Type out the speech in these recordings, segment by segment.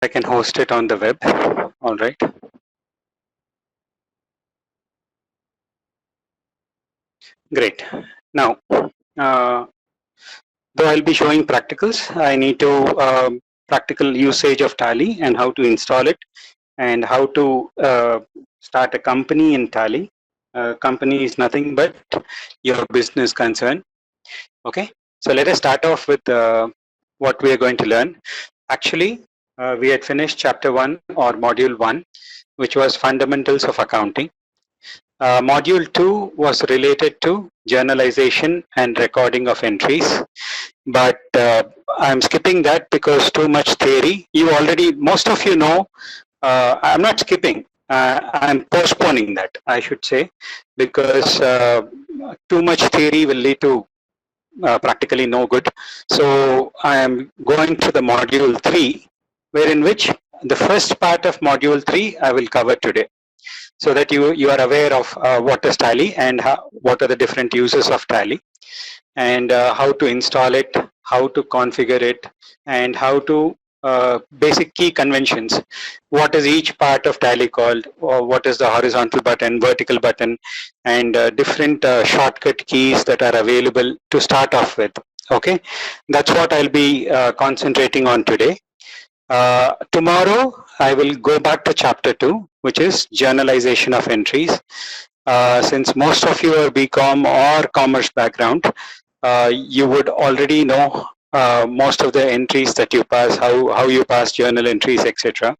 I can host it on the web. All right. Great. Now, though I'll be showing practicals, I need to practical usage of Tally and how to install it and how to start a company in Tally. Company is nothing but your business concern. Okay. So let us start off with what we are going to learn. Actually, we had finished chapter 1 or module 1, which was fundamentals of accounting. Module 2 was related to journalization and recording of entries, but I'm skipping that because too much theory. You already, most of you know, I'm not skipping, I'm postponing that, I should say, because too much theory will lead to practically no good. So I am going to the module 3, wherein which the first part of module 3 I will cover today, so that you are aware of what is Tally and what are the different uses of Tally, and how to install it, how to configure it, and how to basic key conventions. What is each part of Tally called, or what is the horizontal button, vertical button, and different shortcut keys that are available to start off with. Okay, that's what I'll be concentrating on today. Tomorrow, I will go back to chapter 2, which is journalization of entries. Since most of you are BCom or commerce background, you would already know most of the entries that you pass, how you pass journal entries, etc.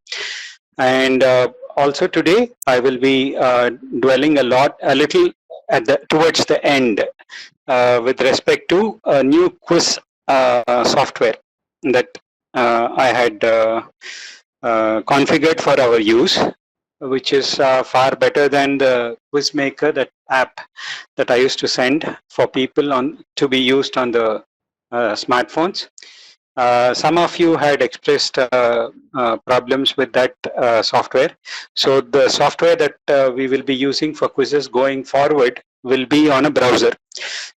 And also today, I will be dwelling a little towards the end with respect to a new quiz software that I had configured for our use, which is far better than the quiz maker, that app that I used to send for people to be used on the smartphones. Some of you had expressed problems with that software. So the software that we will be using for quizzes going forward will be on a browser.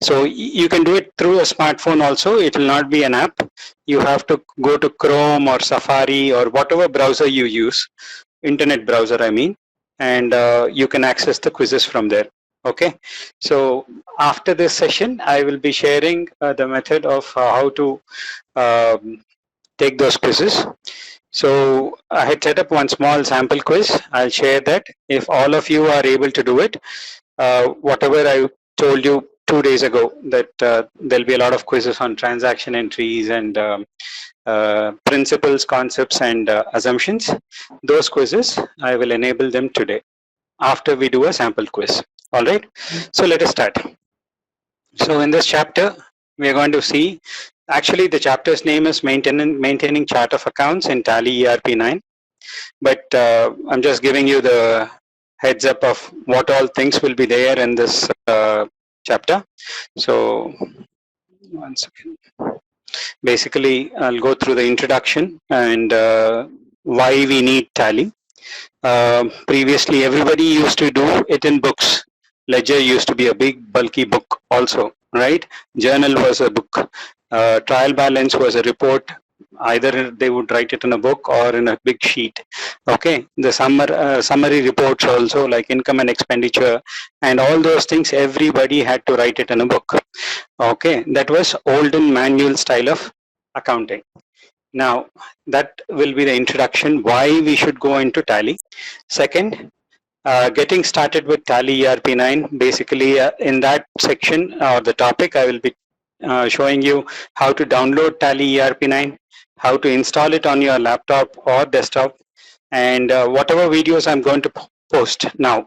So you can do it through a smartphone also. It will not be an app. You have to go to Chrome or Safari or whatever browser you use, internet browser I mean, and you can access the quizzes from there. Okay, so after this session, I will be sharing the method of how to take those quizzes. So I had set up one small sample quiz. I'll share that. If all of you are able to do it, whatever I told you 2 days ago, that there'll be a lot of quizzes on transaction entries and principles, concepts, and assumptions. Those quizzes, I will enable them today after we do a sample quiz. All right, so let us start. So in this chapter, we are going to see, actually the chapter's name is Maintaining Chart of Accounts in Tally ERP 9. But I'm just giving you the heads up of what all things will be there in this chapter. So one second. Basically, I'll go through the introduction and why we need Tally. Previously, everybody used to do it in books. Ledger used to be a big bulky book also, right? Journal was a book. Trial balance was a report. Either they would write it in a book or in a big sheet. Okay, the summary reports also, like income and expenditure and all those things, everybody had to write it in a book. Okay, that was olden manual style of accounting. Now, that will be the introduction, why we should go into Tally. Second, getting started with Tally ERP 9. Basically, in that section or the topic, I will be showing you how to download Tally ERP 9, how to install it on your laptop or desktop, and whatever videos I'm going to post now,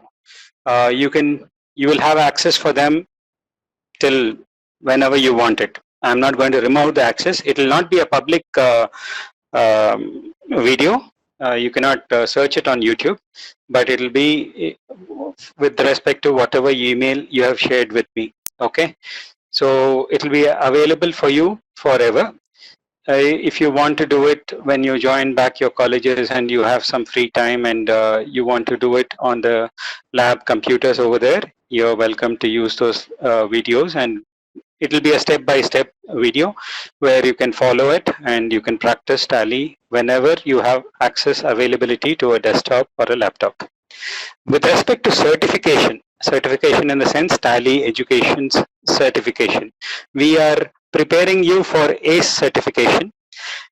you will have access for them till whenever you want it. I'm not going to remove the access. It will not be a public video. You cannot search it on YouTube, but it will be with respect to whatever email you have shared with me. Okay, so it will be available for you forever. If you want to do it when you join back your colleges and you have some free time and you want to do it on the lab computers over there, you're welcome to use those videos and it will be a step-by-step video where you can follow it and you can practice Tally whenever you have access availability to a desktop or a laptop. With respect to certification, certification in the sense Tally Education's certification, we are preparing you for ACE certification,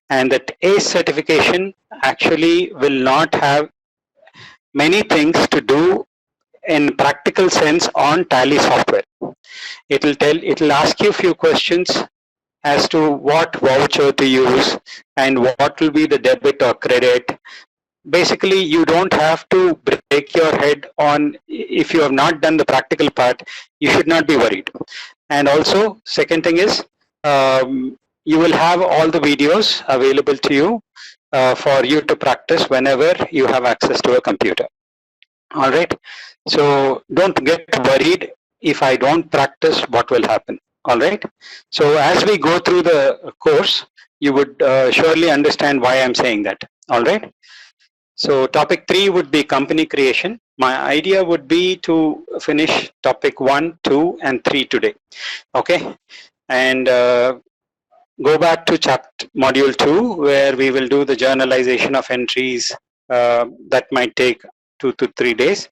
and that ACE certification actually will not have many things to do in practical sense on Tally software. It'll ask you a few questions as to what voucher to use and what will be the debit or credit. Basically, you don't have to break your head on. If you have not done the practical part, you should not be worried. And also, second thing is, you will have all the videos available to you for you to practice whenever you have access to a computer. All right. So don't get worried if I don't practice, what will happen. All right. So as we go through the course, you would surely understand why I'm saying that. All right. So topic 3 would be company creation. My idea would be to finish topic 1, 2, and 3 today. Okay. And go back to chapter module 2, where we will do the journalization of entries that might take 2 to 3 days,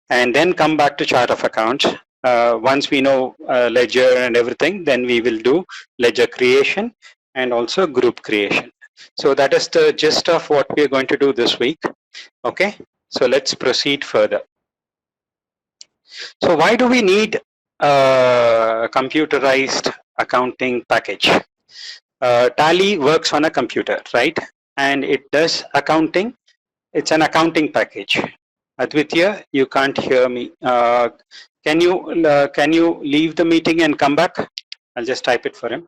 and then come back to chart of accounts. Once we know ledger and everything, then we will do ledger creation and also group creation. So that is the gist of what we are going to do this week. Okay, so let's proceed further. So why do we need a computerized accounting package? Tally works on a computer, right? And it does accounting. It's an accounting package. Advitya, you can't hear me. Can you leave the meeting and come back? I'll just type it for him.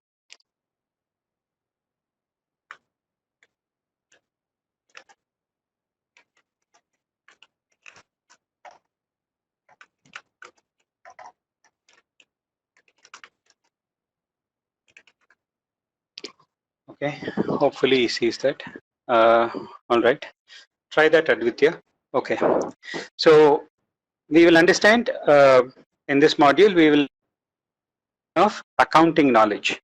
Okay, hopefully he sees that. All right, try that, Advitya. Okay, so we will understand in this module, we will of accounting knowledge.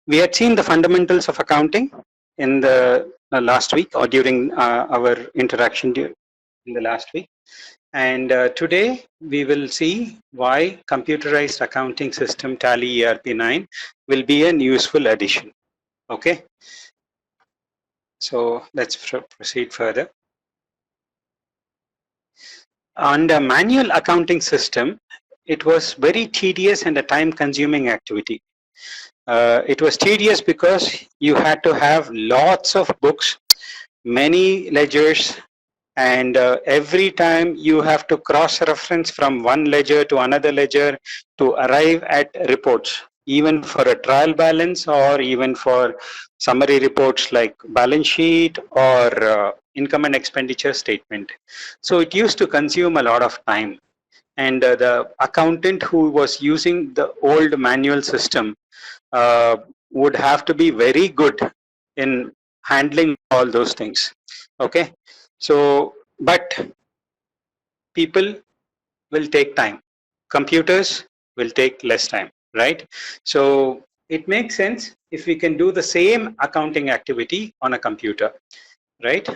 We had seen the fundamentals of accounting in the last week, or during our interaction in the last week. And today we will see why computerized accounting system Tally ERP9 will be an useful addition. Okay, so let's proceed further. On the manual accounting system, it was very tedious and a time-consuming activity. It was tedious because you had to have lots of books, many ledgers, and every time you have to cross-reference from one ledger to another ledger to arrive at reports, even for a trial balance or even for summary reports like balance sheet or income and expenditure statement. So it used to consume a lot of time. And the accountant who was using the old manual system would have to be very good in handling all those things. Okay, so but people will take time, computers will take less time, right? So it makes sense if we can do the same accounting activity on a computer, right?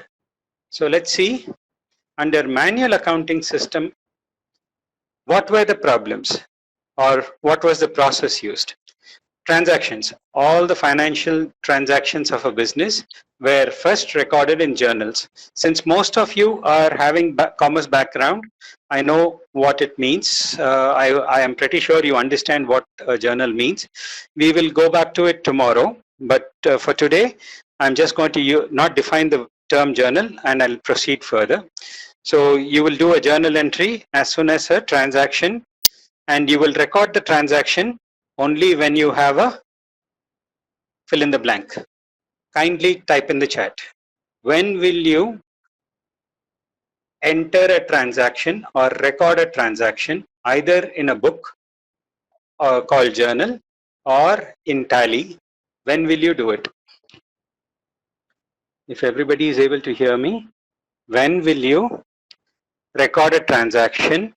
So let's see, under manual accounting system, what were the problems or what was the process used? Transactions. All the financial transactions of a business were first recorded in journals. Since most of you are having commerce background, I know what it means. I am pretty sure you understand what a journal means. We will go back to it tomorrow, but for today, I'm just going to not define the term journal and I'll proceed further. So you will do a journal entry as soon as a transaction, and you will record the transaction only when you have a fill in the blank. Kindly type in the chat. When will you enter a transaction or record a transaction either in a book called journal or in Tally? When will you do it? If everybody is able to hear me, when will you record a transaction?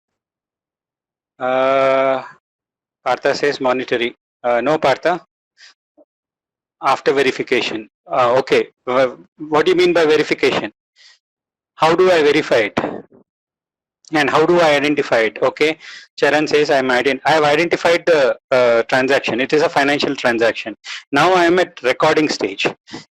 Partha says monetary. No, Partha. After verification. Okay. What do you mean by verification? How do I verify it? And how do I identify it? Okay. Charan says I have identified the transaction. It is a financial transaction. Now I am at recording stage.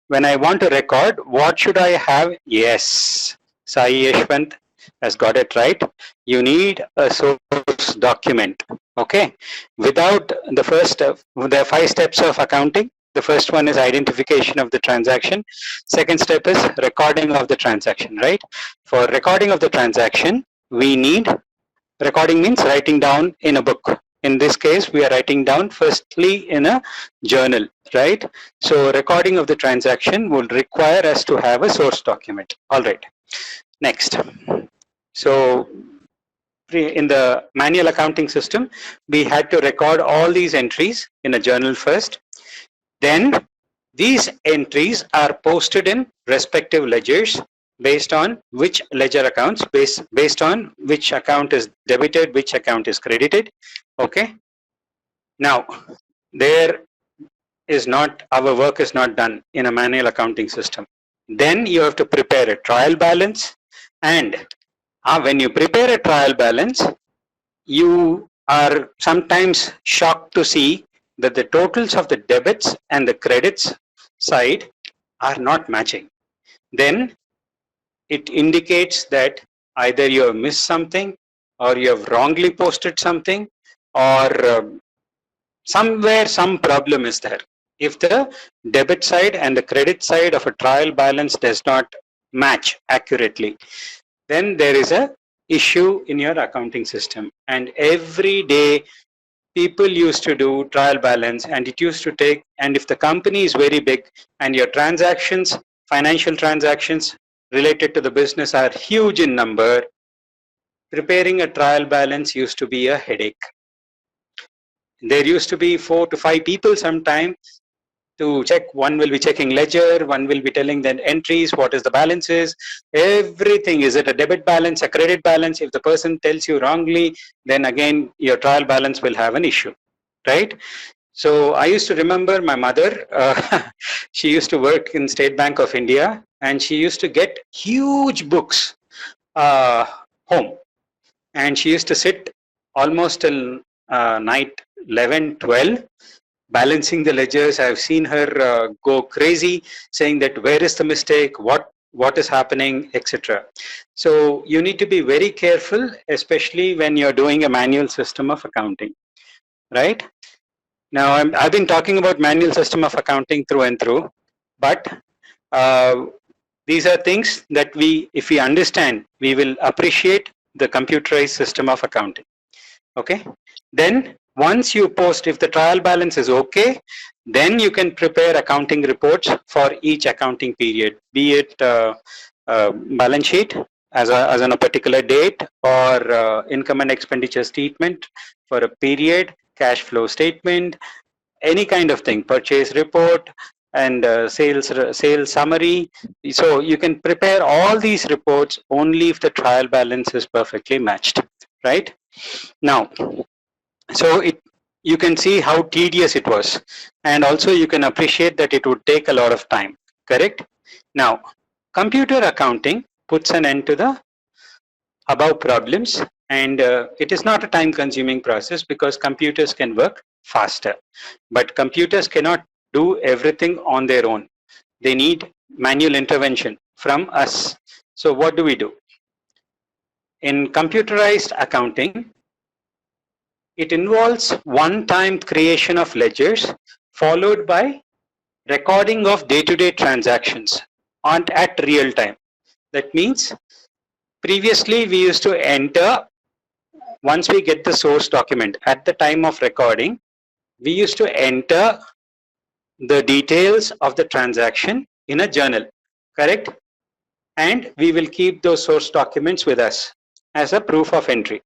When I want to record, what should I have? Yes. Sai Yeshwant has got it right. You need a source document. Okay. Without the first, there are 5 steps of accounting. The first one is identification of the transaction. Second step is recording of the transaction, right? For recording of the transaction, we need, recording means writing down in a book. In this case, we are writing down firstly in a journal, right? So recording of the transaction will require us to have a source document. All right. Next. So in the manual accounting system, we had to record all these entries in a journal first. Then these entries are posted in respective ledgers based on which ledger accounts, based on which account is debited, which account is credited. Okay. Now, there is not, our work is not done in a manual accounting system. Then you have to prepare a trial balance, and when you prepare a trial balance, you are sometimes shocked to see that the totals of the debits and the credits side are not matching. Then it indicates that either you have missed something, or you have wrongly posted something, or somewhere some problem is there. If the debit side and the credit side of a trial balance does not match accurately, then there is a issue in your accounting system. And every day people used to do trial balance, and it used to take, and if the company is very big and your transactions, financial transactions related to the business are huge in number, preparing a trial balance used to be a headache. There used to be 4 to 5 people sometimes to check. One will be checking ledger, one will be telling the entries, what is the balances, everything. Is it a debit balance, a credit balance? If the person tells you wrongly, then again your trial balance will have an issue, right? So I used to remember my mother, she used to work in State Bank of India, and she used to get huge books home, and she used to sit almost till night 11, 12, balancing the ledgers. I've seen her go crazy, saying that where is the mistake, what is happening, etc. So you need to be very careful, especially when you're doing a manual system of accounting, right? Now I've been talking about manual system of accounting through and through, but these are things that if we understand, we will appreciate the computerized system of accounting. Okay. Then once you post, if the trial balance is okay, then you can prepare accounting reports for each accounting period, be it balance sheet as on a particular date, or income and expenditure statement for a period, cash flow statement, any kind of thing, purchase report, and sales summary. So you can prepare all these reports only if the trial balance is perfectly matched, right? Now, so you can see how tedious it was, and also you can appreciate that it would take a lot of time, correct? Now, computer accounting puts an end to the above problems, and it is not a time consuming process because computers can work faster, but computers cannot do everything on their own. They need manual intervention from us. So what do we do? In computerized accounting, it involves one-time creation of ledgers followed by recording of day-to-day transactions at real time. That means previously we used to enter, once we get the source document at the time of recording, we used to enter the details of the transaction in a journal, correct? And we will keep those source documents with us as a proof of entry.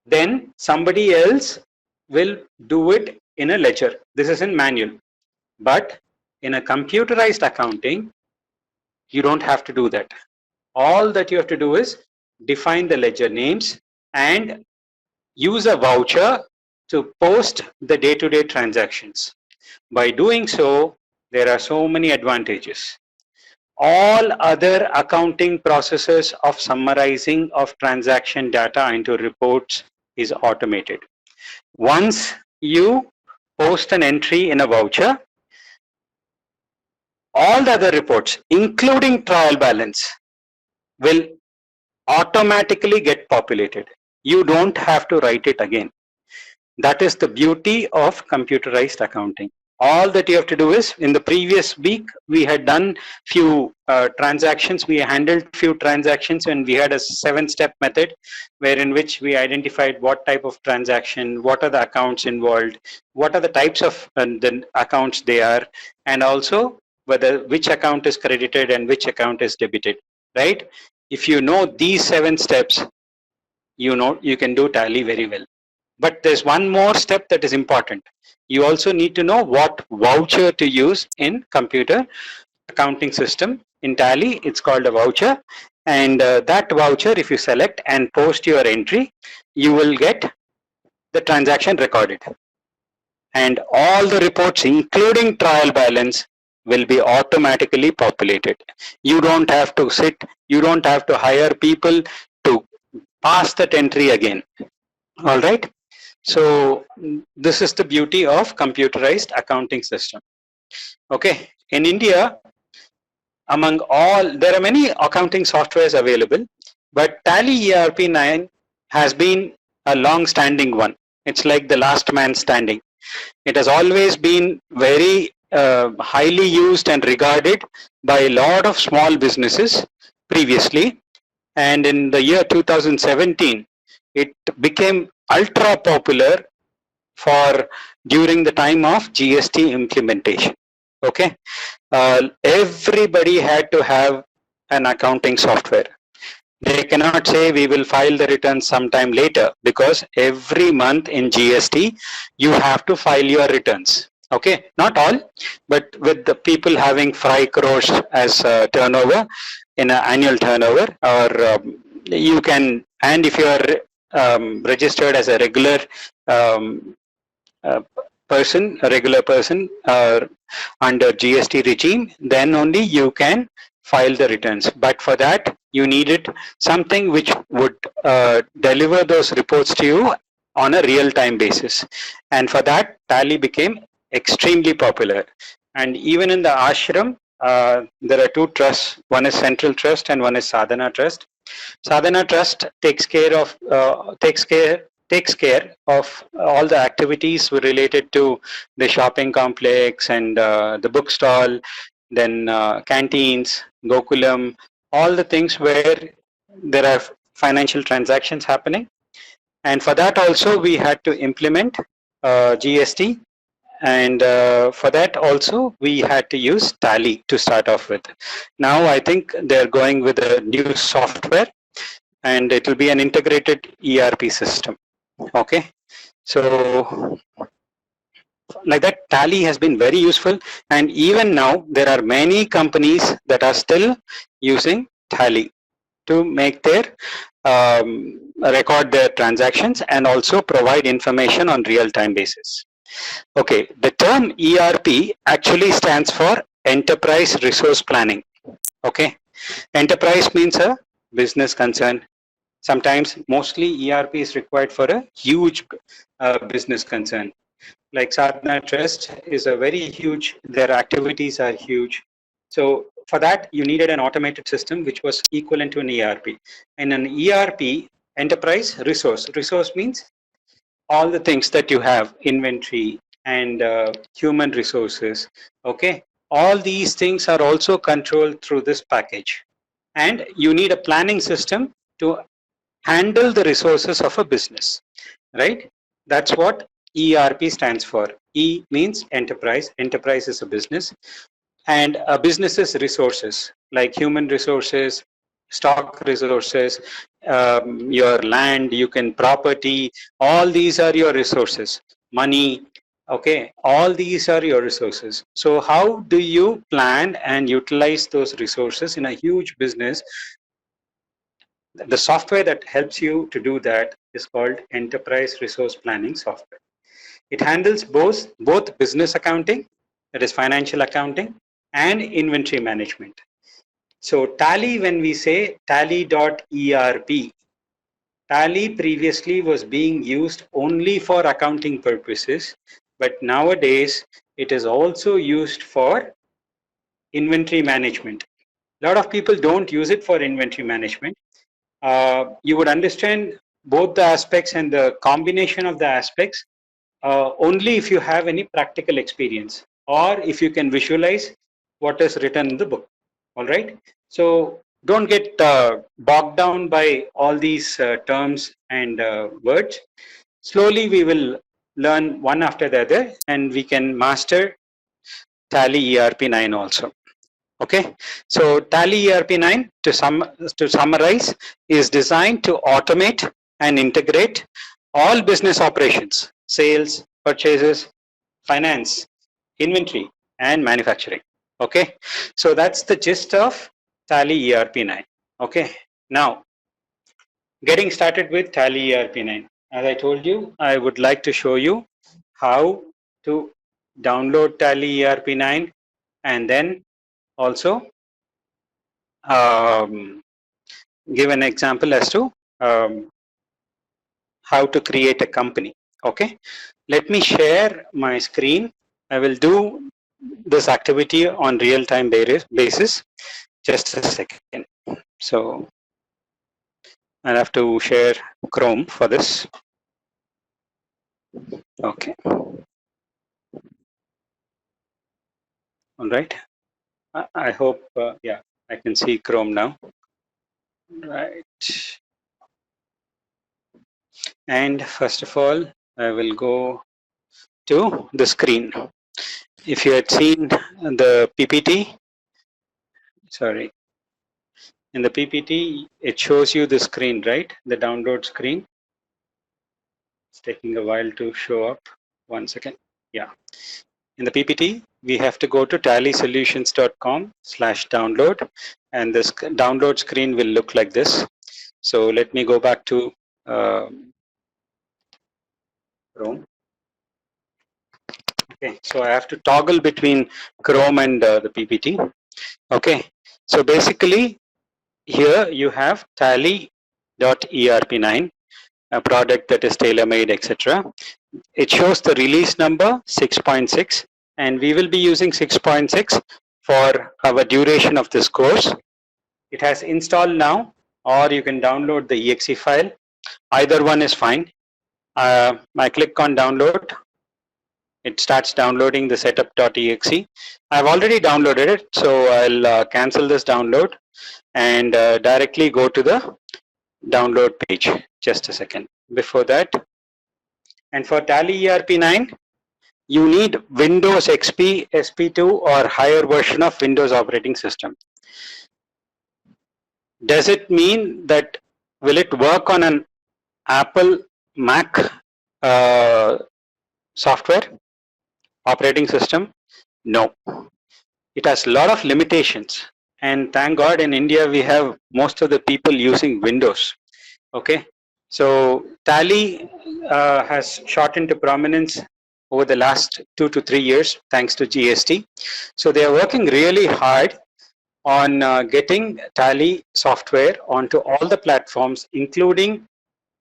Then somebody else will do it in a ledger. This is in manual. But in a computerized accounting, you don't have to do that. All that you have to do is define the ledger names and use a voucher to post the day-to-day transactions. By doing so, there are so many advantages. All other accounting processes of summarizing of transaction data into reports is automated. Once you post an entry in a voucher, all the other reports, including trial balance, will automatically get populated. You don't have to write it again. That is the beauty of computerized accounting. All that you have to do is, in the previous week, we had done few transactions. We handled few transactions and we had a 7-step method wherein which we identified what type of transaction, what are the accounts involved, what are the types of the accounts they are, and also whether which account is credited and which account is debited, right? If you know these 7 steps, you know you can do Tally very well. But there's one more step that is important. You also need to know what voucher to use in computer accounting system. In Tally, it's called a voucher. And that voucher, if you select and post your entry, you will get the transaction recorded. And all the reports, including trial balance, will be automatically populated. You don't have to sit, you don't have to hire people to pass that entry again. All right. So this is the beauty of computerized accounting system. Okay, in India, among all, there are many accounting softwares available, but Tally ERP 9 has been a long-standing one. It's like the last man standing. It has always been very highly used and regarded by a lot of small businesses previously. And in the year 2017, it became ultra popular for during the time of GST implementation. Okay, everybody had to have an accounting software. They cannot say we will file the returns sometime later, because every month in GST you have to file your returns. Okay, not all, but with the people having 5 crores as turnover in an annual turnover, or you can, and if you are registered as a regular person, a regular person under GST regime, then only you can file the returns. But for that, you needed something which would deliver those reports to you on a real-time basis. And for that, Tally became extremely popular. And even in the ashram, there are 2 trusts. One is Central Trust and one is Sadhana Trust. Sadhana Trust takes care of all the activities related to the shopping complex and the bookstall, then canteens, Gokulam, all the things where there are financial transactions happening. And for that also we had to implement GST, and for that also we had to use Tally to start off with. Now I think they're going with a new software, and it will be an integrated ERP system. Okay, so like that, Tally has been very useful, and even now there are many companies that are still using Tally to make their record their transactions and also provide information on real-time basis. Okay, the term ERP actually stands for Enterprise Resource Planning. Okay, enterprise means a business concern. Sometimes, mostly ERP is required for a huge business concern. Like Sadhana Trust is a very huge, their activities are huge. So for that, you needed an automated system which was equivalent to an ERP. And an ERP, enterprise resource. Resource means all the things that you have, inventory and human resources. Okay, all these things are also controlled through this package. And you need a planning system to handle the resources of a business, right? That's what ERP stands for. E means enterprise. Enterprise is a business, and a business's resources like human resources, stock resources, your land, you can property, all these are your resources. Money, okay, all these are your resources. So how do you plan and utilize those resources in a huge business? The software that helps you to do that is called Enterprise Resource Planning software. It handles both business accounting, that is financial accounting, and inventory management. So Tally, when we say Tally.ERP, Tally previously was being used only for accounting purposes, but nowadays it is also used for inventory management. A lot of people don't use it for inventory management. You would understand both the aspects and the combination of the aspects only if you have any practical experience or if you can visualize what is written in the book. All right. So don't get bogged down by all these terms and words. Slowly we will learn one after the other and we can master Tally ERP9 also. Okay, so Tally ERP9 to summarize is designed to automate and integrate all business operations, sales, purchases, finance, inventory, and manufacturing. Okay, so that's the gist of Tally ERP9. Okay, now getting started with Tally ERP9. As I told you, I would like to show you how to download Tally ERP9 and then also give an example as to how to create a company. Okay, let me share my screen. I will do this activity on real-time basis. Just a second. So I'll have to share Chrome for this. Okay. All right. I hope, yeah, I can see Chrome now. Right. And first of all, I will go to the screen. If you had seen the PPT, sorry, in the PPT, it shows you the screen, right? The download screen. It's taking a while to show up. 1 second. Yeah. In the PPT, we have to go to tallysolutions.com/download, and this download screen will look like this. So let me go back to Chrome. Okay, so I have to toggle between Chrome and the PPT. Okay, so basically here you have Tally.ERP9, a product that is tailor-made, etc. It shows the release number 6.6, and we will be using 6.6 for our duration of this course. It has installed now, or you can download the exe file. Either one is fine. I click on download. It starts downloading the setup.exe. I've already downloaded it, so I'll cancel this download and directly go to the download page. Just a second. Before that, and for Tally ERP9, you need Windows XP, SP2 or higher version of Windows operating system. Does it mean that will it work on an Apple Mac software operating system? No. It has a lot of limitations, and thank God in India we have most of the people using Windows. Okay, so Tally has shot into prominence over the last 2 to 3 years thanks to GST. So they are working really hard on getting Tally software onto all the platforms, including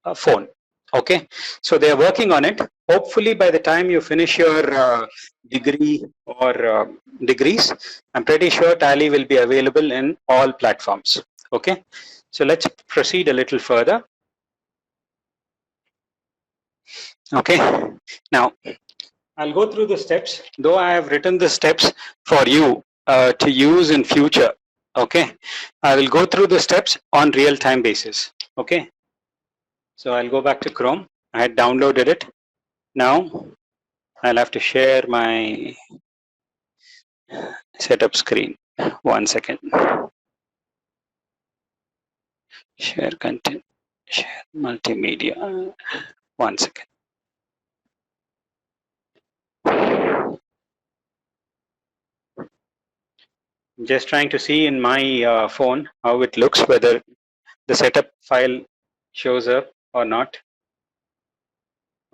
a phone. Okay, so they are working on it. Hopefully by the time you finish your degree or degrees, I'm pretty sure Tally will be available in all platforms. Okay, so let's proceed a little further. Okay, now I'll go through the steps, though I have written the steps for you to use in future. Okay, I will go through the steps on real-time basis. Okay, so I'll go back to Chrome. I had downloaded it. Now I'll have to share my setup screen. 1 second. Share content, share multimedia. 1 second. Just trying to see in my phone how it looks, whether the setup file shows up or not.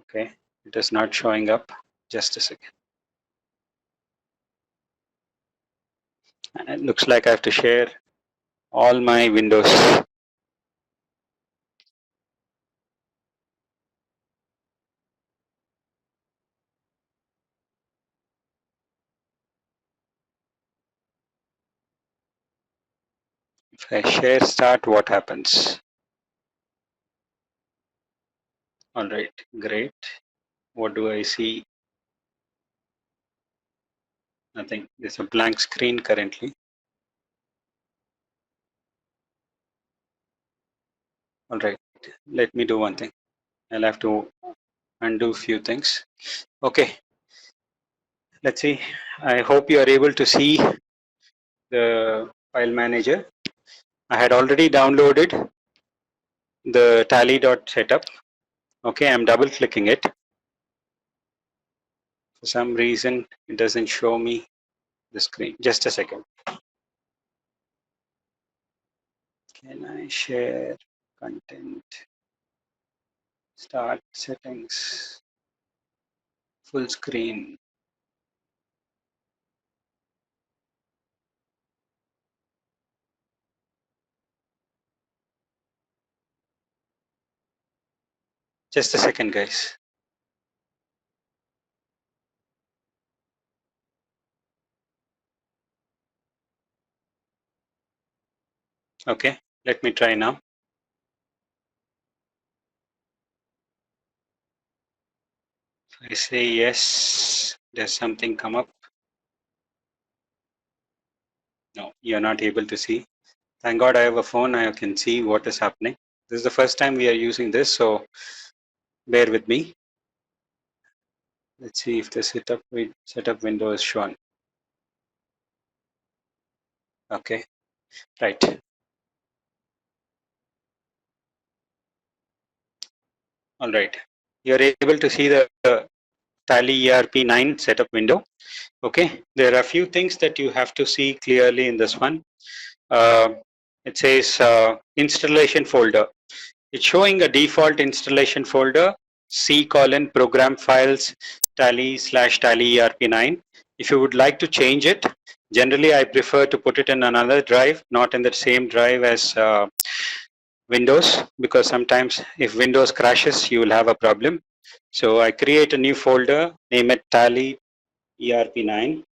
Okay. It is not showing up. Just a second. And it looks like I have to share all my windows. If I share start, what happens? All right, great. What do I see? Nothing. There's a blank screen currently. All right, let me do one thing. I'll have to undo a few things. Okay, let's see. I hope you are able to see the file manager. I had already downloaded the tally.setup. Okay, I'm double clicking it. For some reason, it doesn't show me the screen. Just a second. Can I share content? Start settings. Full screen. Just a second, guys. Okay, let me try now. If I say yes, does something come up? No, you're not able to see. Thank God I have a phone, I can see what is happening. This is the first time we are using this, so bear with me. Let's see if the setup window is shown. Okay, right. All right. You're able to see the Tally ERP9 setup window. Okay, there are a few things that you have to see clearly in this one. It says installation folder. It's showing a default installation folder, C:, program files, tally/tally ERP9. If you would like to change it, generally I prefer to put it in another drive, not in the same drive as Windows, because sometimes if Windows crashes, you will have a problem. So I create a new folder, name it tally ERP9,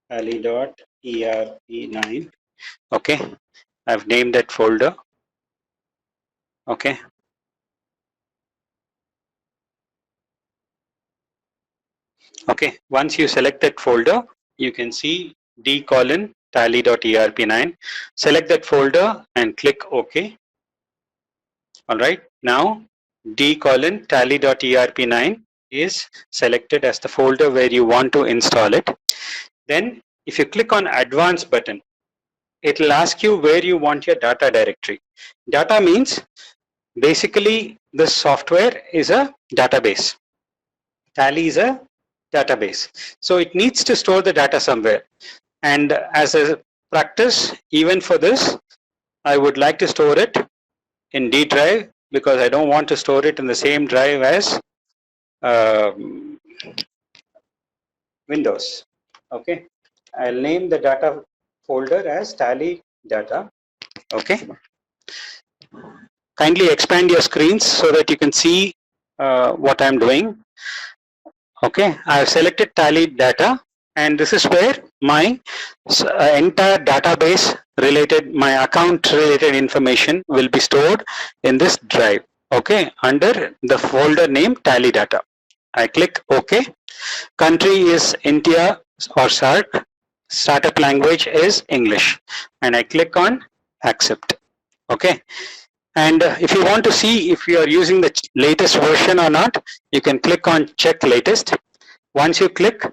tally.erp9. Okay, I've named that folder. Okay. Okay, once you select that folder, you can see d:/tally.erp9. Select that folder and click OK. All right, now d:/tally.erp9 is selected as the folder where you want to install it. Then if you click on advanced button, it will ask you where you want your data directory. Data means basically this software is a database. Tally is a database. So it needs to store the data somewhere. And as a practice, even for this, I would like to store it in D drive because I don't want to store it in the same drive as Windows. Okay, I'll name the data folder as tally data. Okay, kindly expand your screens so that you can see what I'm doing. Okay, I have selected tally data, and this is where my entire database related, my account related information will be stored in this drive. Okay, under the folder name tally data. I click OK. Country is India or SARC. Startup language is English, and I click on accept. Okay, and if you want to see if you are using the latest version or not, you can click on check latest. Once you click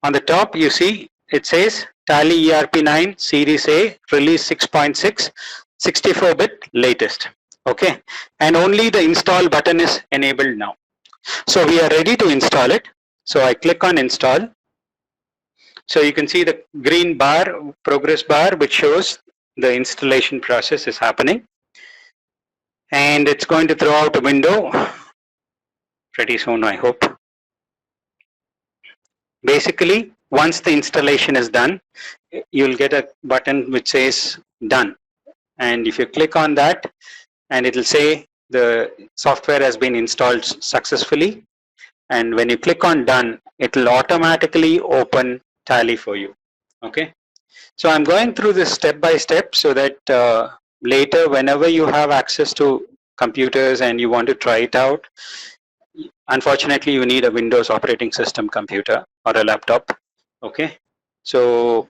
on the top, you see it says Tally ERP9 Series A release 6.6 64-bit latest. Okay, and only the install button is enabled now. So we are ready to install it. So I click on install. So you can see the green bar, progress bar, which shows the installation process is happening. And it's going to throw out a window. pretty soon, I hope. Basically, once the installation is done, you'll get a button which says done. And if you click on that, and it will say the software has been installed successfully. And when you click on done, it will automatically open Tally for you. Okay. So I'm going through this step by step so that later, whenever you have access to computers and you want to try it out, unfortunately, you need a Windows operating system computer or a laptop. Okay. So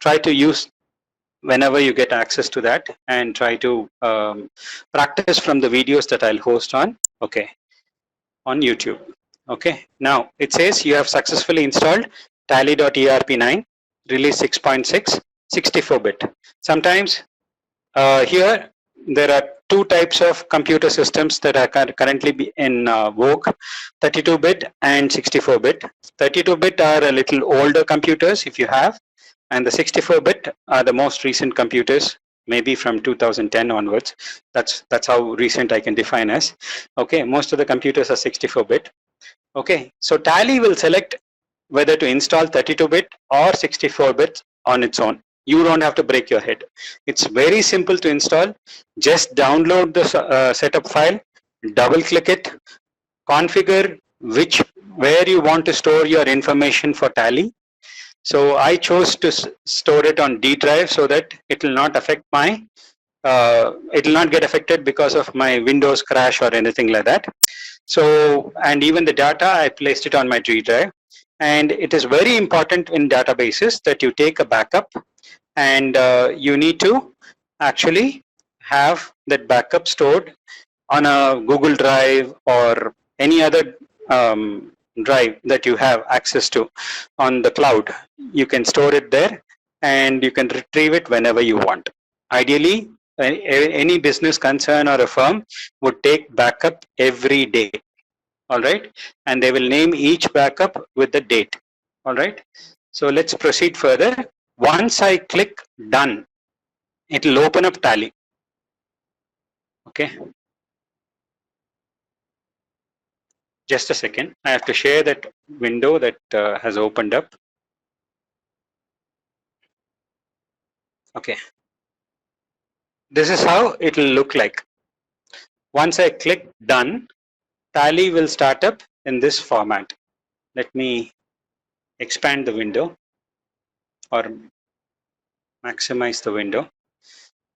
try to use whenever you get access to that and try to practice from the videos that I'll host on YouTube. Okay, now it says you have successfully installed tally.erp9 release 6.6 64-bit. Sometimes here there are two types of computer systems that are currently in vogue, 32-bit and 64-bit. 32-bit are a little older computers if you have, and the 64-bit are the most recent computers, maybe from 2010 onwards. That's how recent I can define as. Okay, most of the computers are 64-bit. Okay, so Tally will select whether to install 32-bit or 64-bit on its own. You don't have to break your head. It's very simple to install. Just download the setup file, double click it, configure where you want to store your information for Tally. So I chose to store it on D drive so that it will not affect my, it will not get affected because of my Windows crash or anything like that. So, and even the data, I placed it on my G drive. And it is very important in databases that you take a backup, and you need to actually have that backup stored on a Google Drive or any other drive that you have access to on the cloud. You can store it there and you can retrieve it whenever you want. Ideally, any business concern or a firm would take backup every day. All right, and they will name each backup with the date. All right, so let's proceed further. Once I click done, it will open up Tally. Okay, just a second. I have to share that window that has opened up. Okay, this is how it will look like. Once I click done, Tally will start up in this format. Let me expand the window or maximize the window.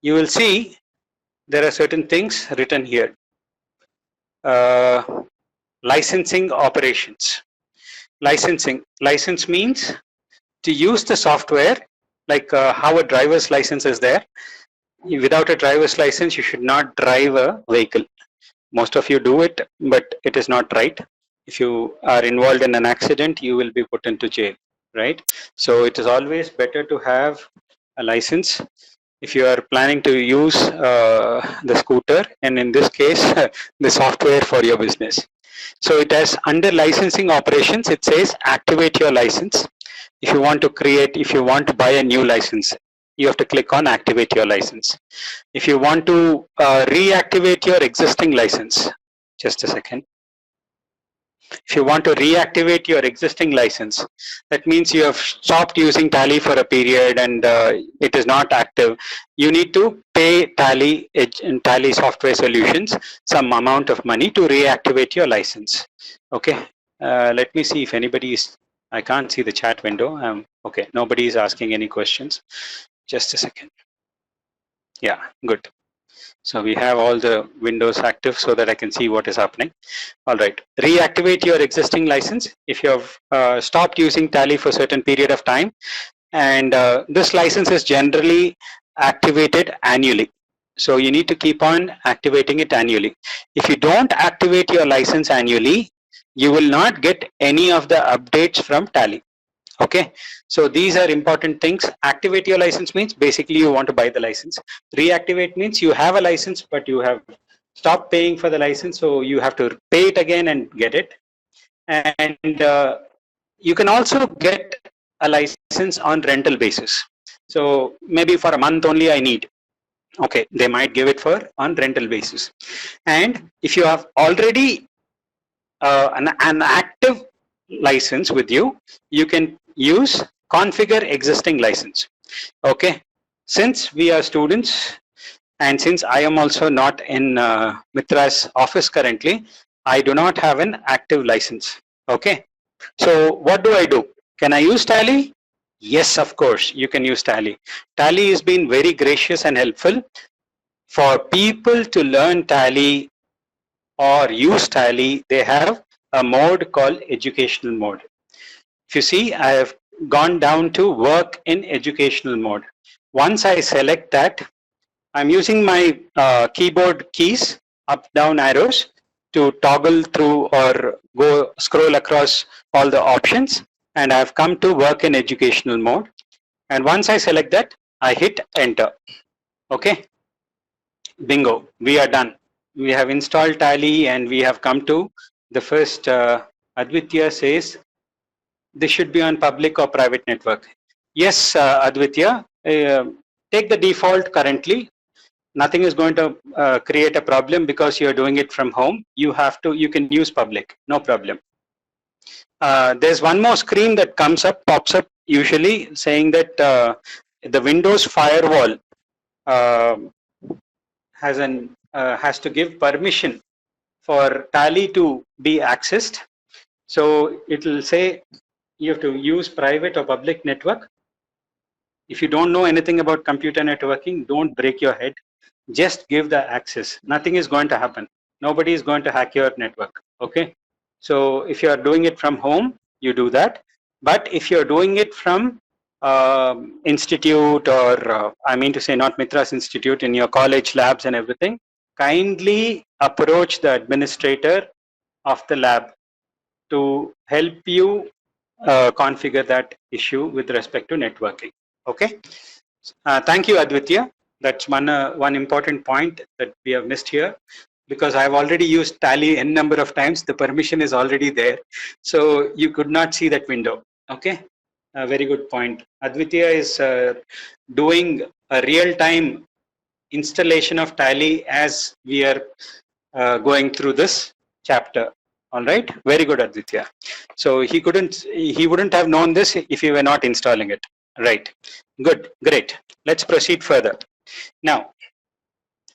You will see there are certain things written here. Licensing operations. License means to use the software, like how a driver's license is there. Without a driver's license, you should not drive a vehicle. Most of you do it, but it is not right. If you are involved in an accident, you will be put into jail, right? So it is always better to have a license if you are planning to use the scooter, and in this case, the software for your business. So it has under licensing operations, it says activate your license. If you want to buy a new license, you have to click on activate your license. If you want to reactivate your existing license, just a second. If you want to reactivate your existing license, that means you have stopped using Tally for a period and it is not active. You need to pay Tally Software Solutions some amount of money to reactivate your license. Okay, let me see if anybody is, I can't see the chat window. Okay, nobody is asking any questions. Just a second. Yeah, good. So we have all the windows active so that I can see what is happening. All right, reactivate your existing license if you have stopped using Tally for a certain period of time, and this license is generally activated annually. So you need to keep on activating it annually. If you don't activate your license annually, you will not get any of the updates from Tally. Okay, so these are important things. Activate your license means basically you want to buy the license. Reactivate means you have a license but you have stopped paying for the license, so you have to pay it again and get it. And you can also get a license on rental basis. So maybe for a month only I need. Okay, they might give it for on rental basis. And if you have already an active license with you, you can use configure existing license. Okay, since we are students and since I am also not in Mitra's office currently, I do not have an active license. Okay, so what do I do? Can I use Tally? Yes, of course, you can use Tally. Tally has been very gracious and helpful for people to learn Tally or use Tally. They have a mode called educational mode. If you see, I have gone down to work in educational mode. Once I select that, I'm using my keyboard keys, up, down arrows to toggle through or go scroll across all the options, and I've come to work in educational mode. And once I select that, I hit enter. Okay, bingo, we are done. We have installed Tally and we have come to the first. Advitya says this should be on public or private network. Yes, Advitya, take the default currently. Nothing is going to create a problem because you're doing it from home. You can use public, no problem. There's one more screen that pops up usually saying that the Windows firewall has to give permission for Tally to be accessed. So it will say you have to use private or public network. If you don't know anything about computer networking, don't break your head. Just give the access. Nothing is going to happen. Nobody is going to hack your network. Okay. So if you are doing it from home, you do that. But if you're doing it from institute or I mean to say not Mitra's institute, in your college labs and everything, kindly approach the administrator of the lab to help you configure that issue with respect to networking. Okay. Thank you, Advitya. That's one important point that we have missed here, because I've already used Tally n number of times. The permission is already there, so you could not see that window. Okay, very good point. Advitya is doing a real-time installation of Tally as we are going through this chapter. All right, very good, Advitya. So he wouldn't have known this if he were not installing it. Right. Good. Great. Let's proceed further. Now,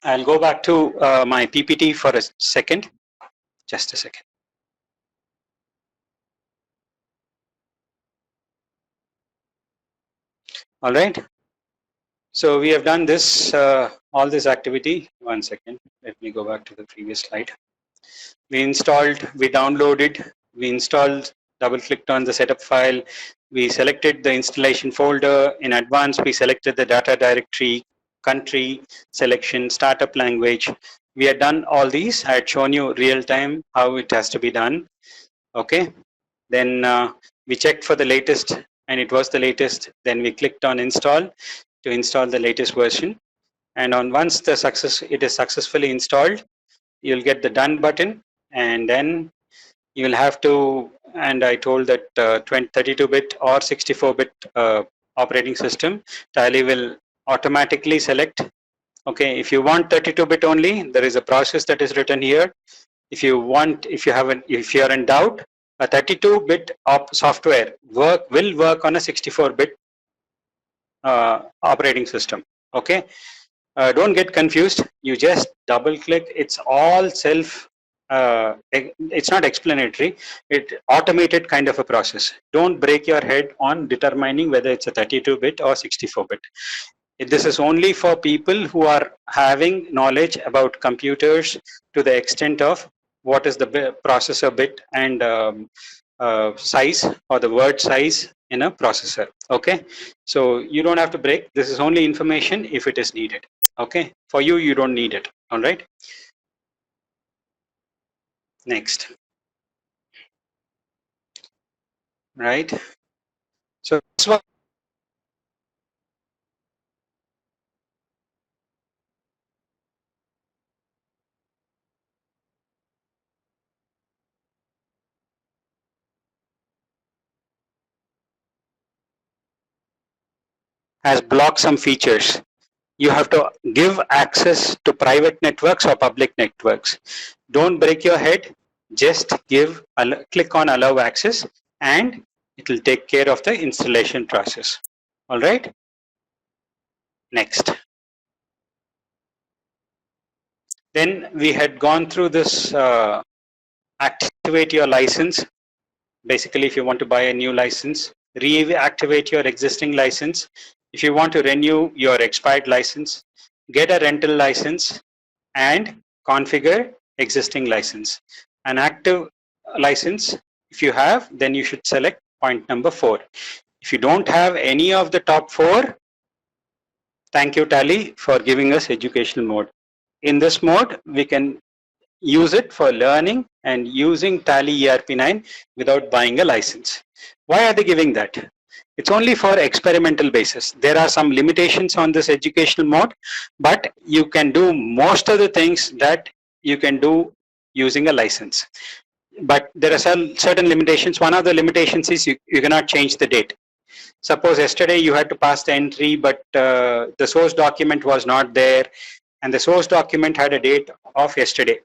I'll go back to my PPT for a second. Just a second. All right. So we have done this, all this activity. One second. Let me go back to the previous slide. We installed, we downloaded, we installed, double clicked on the setup file. We selected the installation folder. In advance, we selected the data directory, country selection, startup language. We had done all these. I had shown you real time how it has to be done. Okay. Then we checked for the latest and it was the latest. Then we clicked on install to install the latest version. And once it is successfully installed, you'll get the done button, and then you will have to, and I told that 32-bit or 64-bit operating system, Tally will automatically select. Okay, if you want 32-bit only, there is a process that is written here. If you are in doubt, a 32-bit software will work on a 64-bit operating system. Okay, don't get confused. You just double click. It's all it's not explanatory. It automated kind of a process. Don't break your head on determining whether it's a 32-bit or 64-bit. This is only for people who are having knowledge about computers to the extent of what is the processor bit and size or the word size in a processor. Okay, so you don't have to break. This is only information if it is needed. Okay, for you, you don't need it. All right. Next. Right. So this one has blocked some features. You have to give access to private networks or public networks. Don't break your head. just click on allow access and it will take care of the installation process. All right. Next. Then we had gone through this activate your license. Basically, if you want to buy a new license, reactivate your existing license. If you want to renew your expired license, get a rental license and configure existing license. An active license, if you have, then you should select point number 4. If you don't have any of the top 4, thank you Tally for giving us educational mode. In this mode, we can use it for learning and using Tally ERP9 without buying a license. Why are they giving that? It's only for experimental basis. There are some limitations on this educational mode, but you can do most of the things that you can do using a license. But there are certain limitations. One of the limitations is you cannot change the date. Suppose yesterday you had to pass the entry, but the source document was not there, and the source document had a date of yesterday.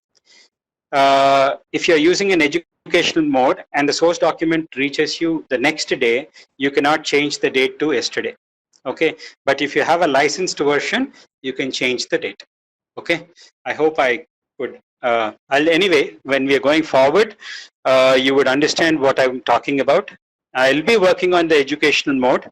If you're using an educational mode and the source document reaches you the next day, you cannot change the date to yesterday. Okay, but if you have a licensed version, you can change the date. Okay, I hope I could. Anyway, when we are going forward, you would understand what I'm talking about. I'll be working on the educational mode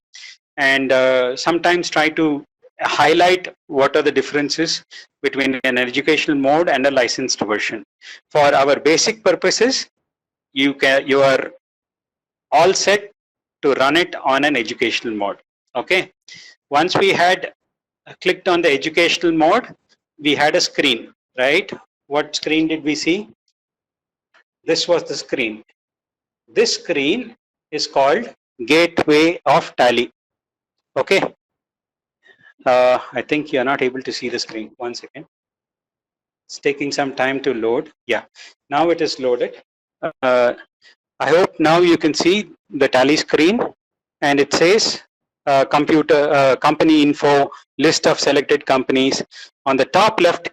and sometimes try to highlight what are the differences between an educational mode and a licensed version. For our basic purposes, you are all set to run it on an educational mode. Okay. Once we had clicked on the educational mode, we had a screen, right? What screen did we see? This was the screen. This screen is called Gateway of Tally. Okay. I think you're not able to see the screen. 1 second. It's taking some time to load. Yeah, now it is loaded. I hope now you can see the Tally screen, and it says company info, list of selected companies. On the top left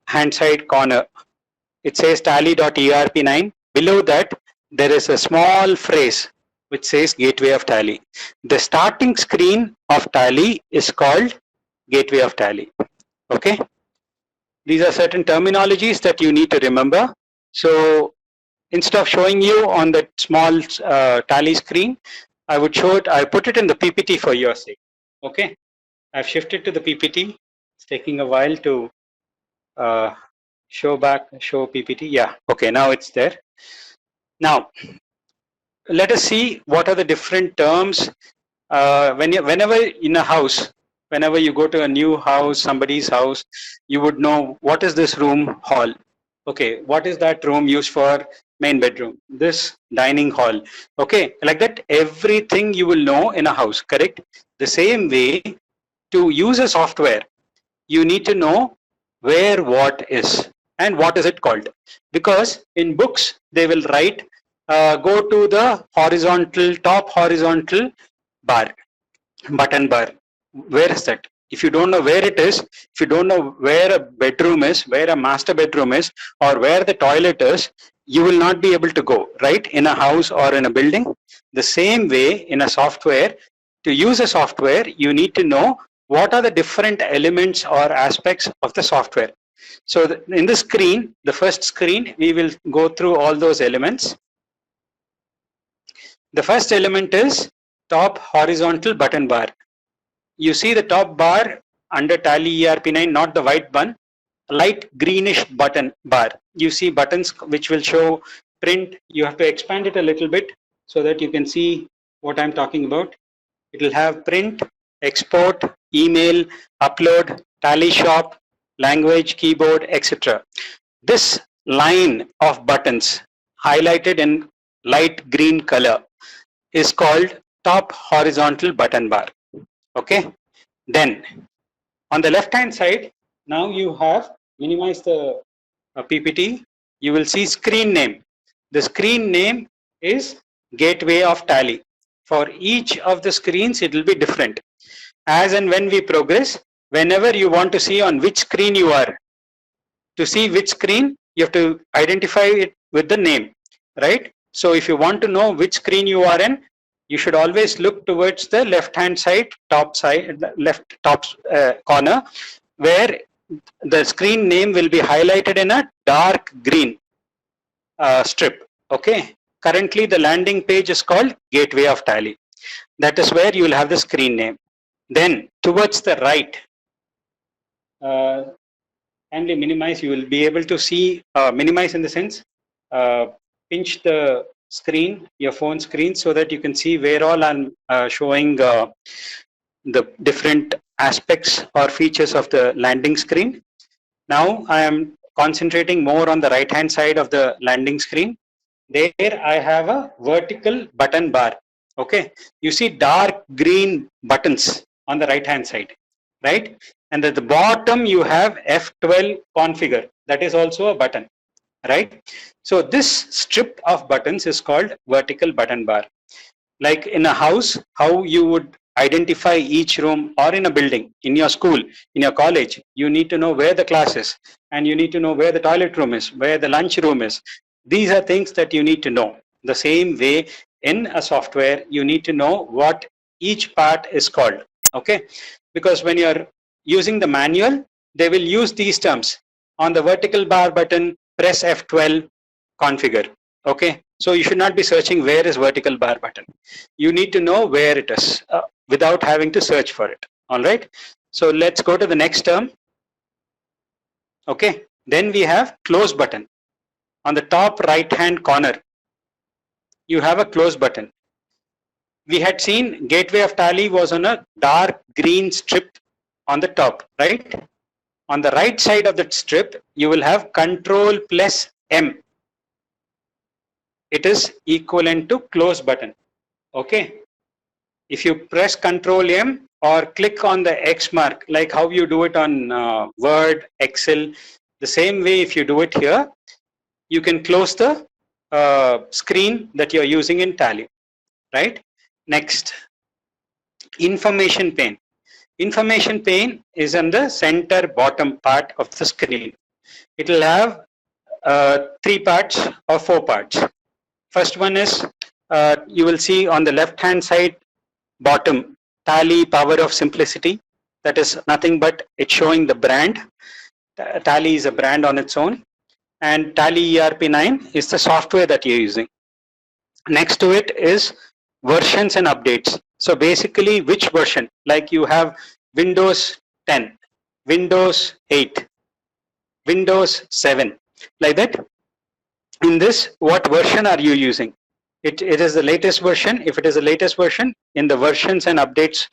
hand side corner, it says tally.erp9. Below that, there is a small phrase which says Gateway of Tally. The starting screen of Tally is called Gateway of Tally. Okay. These are certain terminologies that you need to remember. So instead of showing you on that small Tally screen, I would show it. I put it in the PPT for your sake. Okay. I've shifted to the PPT. It's taking a while to show PPT. Yeah. Okay. Now it's there. Now, let us see what are the different terms whenever in a house. Whenever you go to a new house, somebody's house, you would know what is this room? Hall. Okay, what is that room used for? Main bedroom. This dining hall. Okay, like that, everything you will know in a house, correct? The same way, to use a software, you need to know where what is and what is it called. Because in books, they will write, go to the top horizontal bar, button bar. Where is that? If you don't know where it is, if you don't know where a bedroom is, where a master bedroom is, or where the toilet is, you will not be able to go, right? In a house or in a building. The same way in a software, to use a software, you need to know what are the different elements or aspects of the software. So in the screen, the first screen, we will go through all those elements. The first element is top horizontal button bar. You see the top bar under Tally ERP9, not the white button, light greenish button bar. You see buttons which will show print. You have to expand it a little bit so that you can see what I'm talking about. It will have print, export, email, upload, Tally shop, language, keyboard, etc. This line of buttons highlighted in light green color is called top horizontal button bar. Okay. Then on the left hand side, now you have minimize the PPT. You will see screen name. The screen name is Gateway of Tally. For each of the screens, it will be different. As and when we progress, whenever you want to see on which screen you are, to see which screen, you have to identify it with the name, right? So if you want to know which screen you are in, you should always look towards the left hand side, left top corner, where the screen name will be highlighted in a dark green strip. Okay. Currently, the landing page is called Gateway of Tally. That is where you will have the screen name. Then towards the right, kindly minimize. You will be able to see minimize in the sense pinch the screen, your phone screen, so that you can see where all I'm showing the different aspects or features of the landing screen. Now I am concentrating more on the right hand side of the landing screen. There I have a vertical button bar. Okay, you see dark green buttons on the right hand side, right? And at the bottom you have F12 configure. That is also a button, right? So this strip of buttons is called vertical button bar. Like in a house, how you would identify each room, or in a building, in your school, in your college, you need to know where the class is, and you need to know where the toilet room is, where the lunch room is. These are things that you need to know. The same way in a software, you need to know what each part is called. Okay, because when you're using the manual, they will use these terms. On the vertical bar button, press F12, configure. Okay, so you should not be searching where is vertical bar button. You need to know where it is without having to search for it. All right, so let's go to the next term. Okay, then we have close button. On the top right hand corner, you have a close button. We had seen Gateway of Tally was on a dark green strip on the top, right? On the right side of that strip, you will have Control plus M. It is equivalent to close button. Okay. If you press Control M or click on the X mark, like how you do it on Word, Excel, the same way if you do it here, you can close the screen that you're using in Tally, right? Next, information pane. Information pane is on the center bottom part of the screen. It will have 3 parts or 4 parts. First one is you will see on the left hand side bottom, Tally Power of Simplicity. That is nothing but it's showing the brand. Tally is a brand on its own, and Tally ERP9 is the software that you're using. Next to it is versions and updates. So basically, which version? Like you have Windows 10, Windows 8, Windows 7, like that. In this, what version are you using? It is the latest version. If it is the latest version, in the versions and updates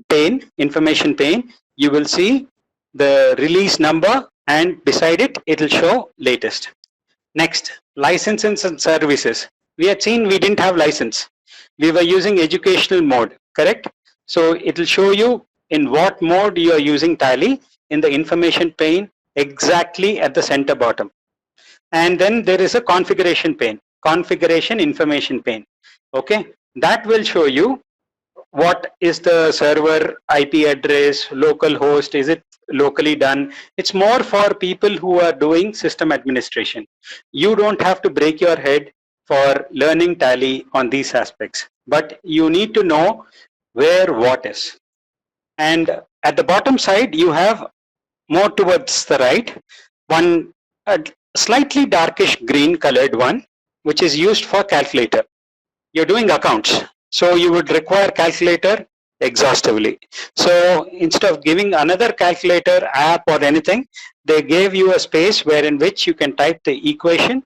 pane, information pane, you will see the release number, and beside it, it will show latest. Next, licenses and services. We had seen we didn't have license. We were using educational mode, correct? So it will show you in what mode you are using Tally in the information pane, exactly at the center bottom. And then there is a configuration pane, configuration information pane. Okay, that will show you what is the server IP address, local host, is it locally done. It's more for people who are doing system administration. You don't have to break your head for learning Tally on these aspects, but you need to know where what is. And at the bottom side, you have more towards the right, one slightly darkish green colored one, which is used for calculator. You're doing accounts, so you would require calculator exhaustively. So instead of giving another calculator app or anything, they gave you a space wherein which you can type the equation.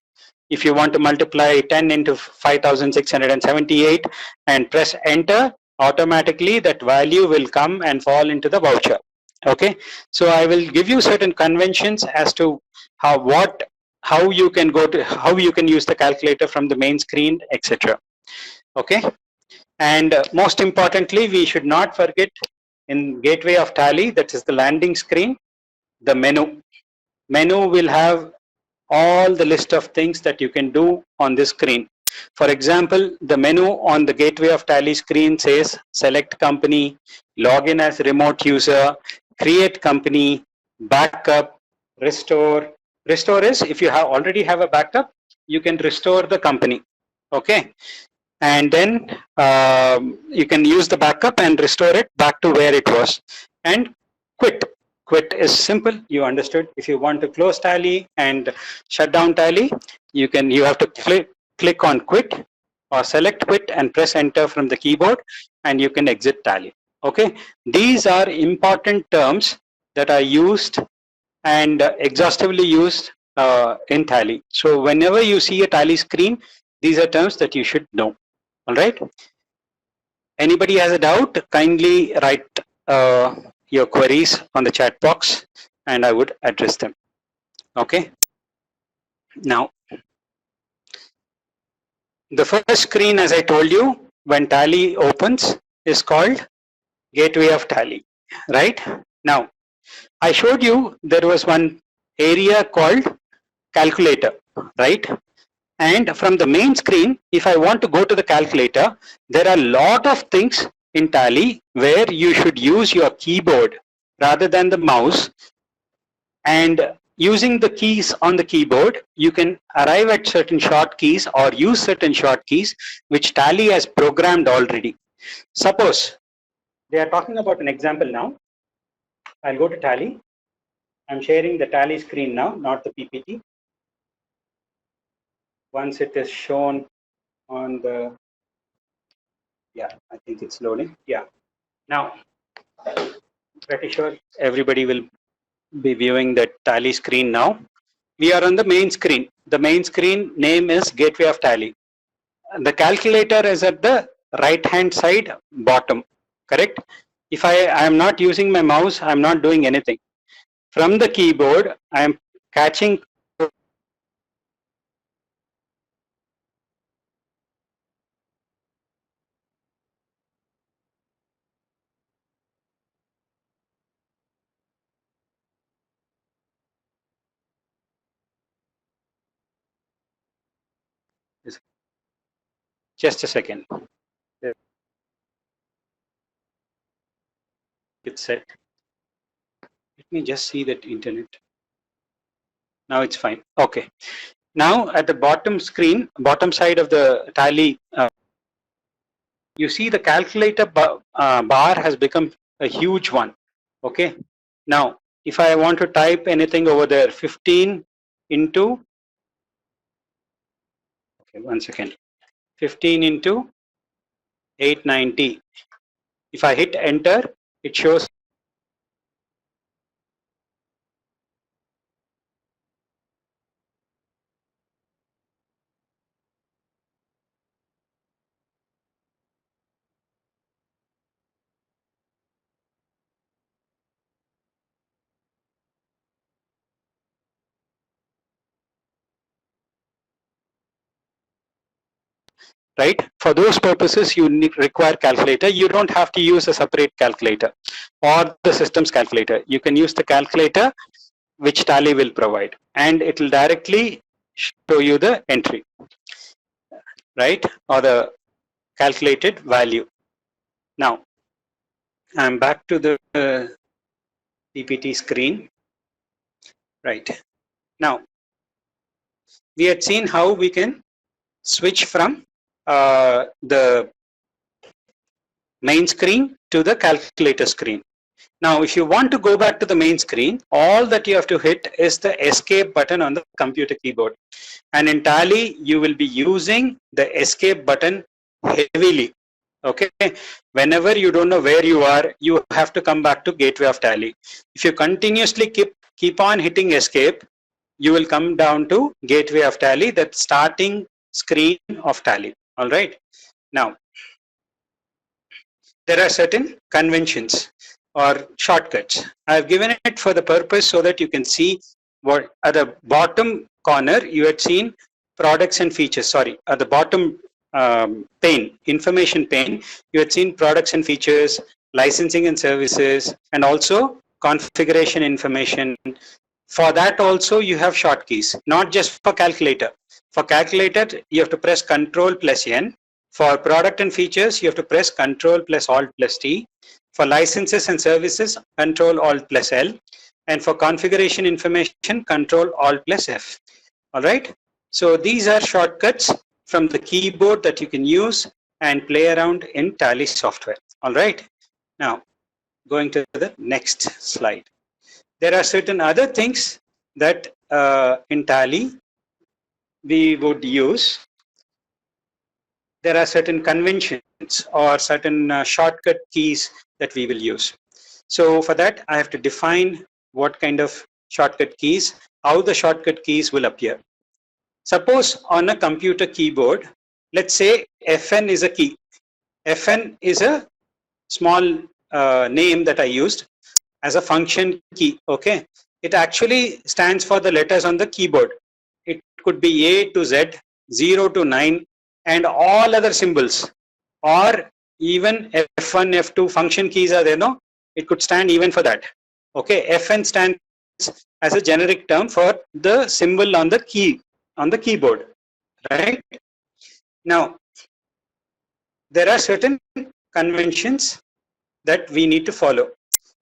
If you want to multiply 10 into 5678 and press enter, automatically that value will come and fall into the voucher. Okay, so I will give you certain conventions as to how you can use the calculator from the main screen, etc. Okay, and most importantly, we should not forget in Gateway of Tally, that is the landing screen, the menu. Menu will have all the list of things that you can do on this screen. For example, the menu on the Gateway of Tally screen says select company, login as remote user, create company, backup, restore. Restore is if you already have a backup, you can restore the company. Okay, and then you can use the backup and restore it back to where it was. And quit. Quit is simple. You understood. If you want to close Tally and shut down Tally, you have to click on quit or select quit and press enter from the keyboard, and you can exit Tally. Okay, these are important terms that are used and exhaustively used in Tally. So whenever you see a Tally screen, these are terms that you should know. All right. Anybody has a doubt? Kindly write your queries on the chat box, and I would address them. Okay. Now, the first screen, as I told you, when Tally opens, is called Gateway of Tally. Right. Now, I showed you there was one area called calculator. Right. And from the main screen, if I want to go to the calculator, there are a lot of things in Tally where you should use your keyboard rather than the mouse. And using the keys on the keyboard, you can arrive at certain shortkeys or use certain shortkeys which Tally has programmed already. Suppose they are talking about an example now. I'll go to Tally. I'm sharing the Tally screen now, not the PPT. Once it is shown on the, yeah, I think it's loading. Yeah. Now, pretty sure everybody will be viewing the Tally screen now. We are on the main screen. The main screen name is Gateway of Tally. The calculator is at the right hand side bottom, correct? If I am not using my mouse, I am not doing anything. From the keyboard, I am catching. Just a second. It's set. Let me just see that internet. Now it's fine. Okay. Now at the bottom screen, bottom side of the Tally, you see the calculator bar has become a huge one. Okay. Now, if I want to type anything over there, 15 into, okay, 1 second, 15 into 890. If I hit enter, it shows. Right? For those purposes, you require calculator. You don't have to use a separate calculator or the system's calculator. You can use the calculator which Tally will provide, and it will directly show you the entry, right? Or the calculated value. Now, I'm back to the PPT screen. Right. Now, we had seen how we can switch from the main screen to the calculator screen. Now, if you want to go back to the main screen, all that you have to hit is the escape button on the computer keyboard. And in Tally, you will be using the escape button heavily. Okay. Whenever you don't know where you are, you have to come back to Gateway of Tally. If you continuously keep on hitting escape, you will come down to Gateway of Tally, that starting screen of Tally. All right. Now, there are certain conventions or shortcuts. I have given it for the purpose so that you can see what at the bottom corner you had seen products and features. Sorry, at the bottom pane, information pane, you had seen products and features, licensing and services, and also configuration information. For that also you have shortkeys, not just for calculator. For calculator, you have to press Ctrl plus N. For product and features, you have to press Ctrl plus Alt plus T. For licenses and services, Ctrl Alt plus L. And for configuration information, Ctrl Alt plus F. All right. So these are shortcuts from the keyboard that you can use and play around in Tally software. All right. Now, going to the next slide. There are certain other things that in Tally we would use. There are certain conventions or certain shortcut keys that we will use. So for that, I have to define what kind of shortcut keys, how the shortcut keys will appear. Suppose on a computer keyboard, let's say Fn is a key. Fn is a small name that I used as a function key. Okay, it actually stands for the letters on the keyboard. It could be A to Z, 0 to 9, and all other symbols, or even F1, F2 function keys are there. No, it could stand even for that. Okay, Fn stands as a generic term for the symbol on the key on the keyboard, right? Now, there are certain conventions that we need to follow.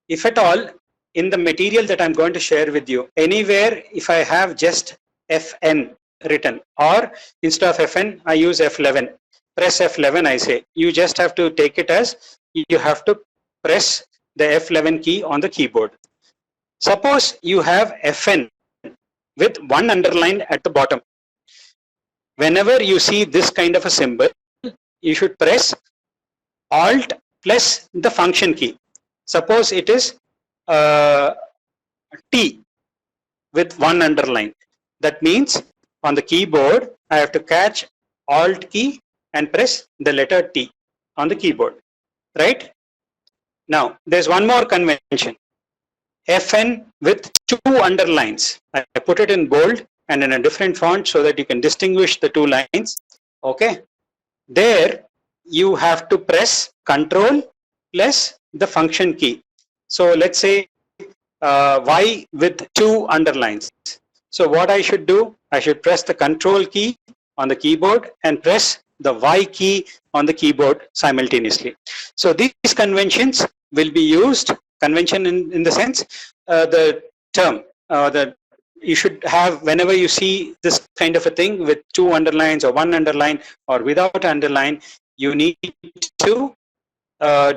If at all, in the material that I'm going to share with you, anywhere if I have just Fn written, or instead of Fn, I use F11, press F11, I say, you just have to take it as you have to press the F11 key on the keyboard. Suppose you have Fn with one underline at the bottom. Whenever you see this kind of a symbol, you should press Alt plus the function key. Suppose it is T with one underline. That means on the keyboard, I have to catch Alt key and press the letter T on the keyboard, right? Now, there's one more convention. Fn with two underlines. I put it in bold and in a different font so that you can distinguish the two lines. Okay. There you have to press Control plus the function key. So let's say Y with two underlines. So what I should do, I should press the Control key on the keyboard and press the Y key on the keyboard simultaneously. So these conventions will be used, convention in the sense, the term that you should have whenever you see this kind of a thing with two underlines or one underline or without underline, you need to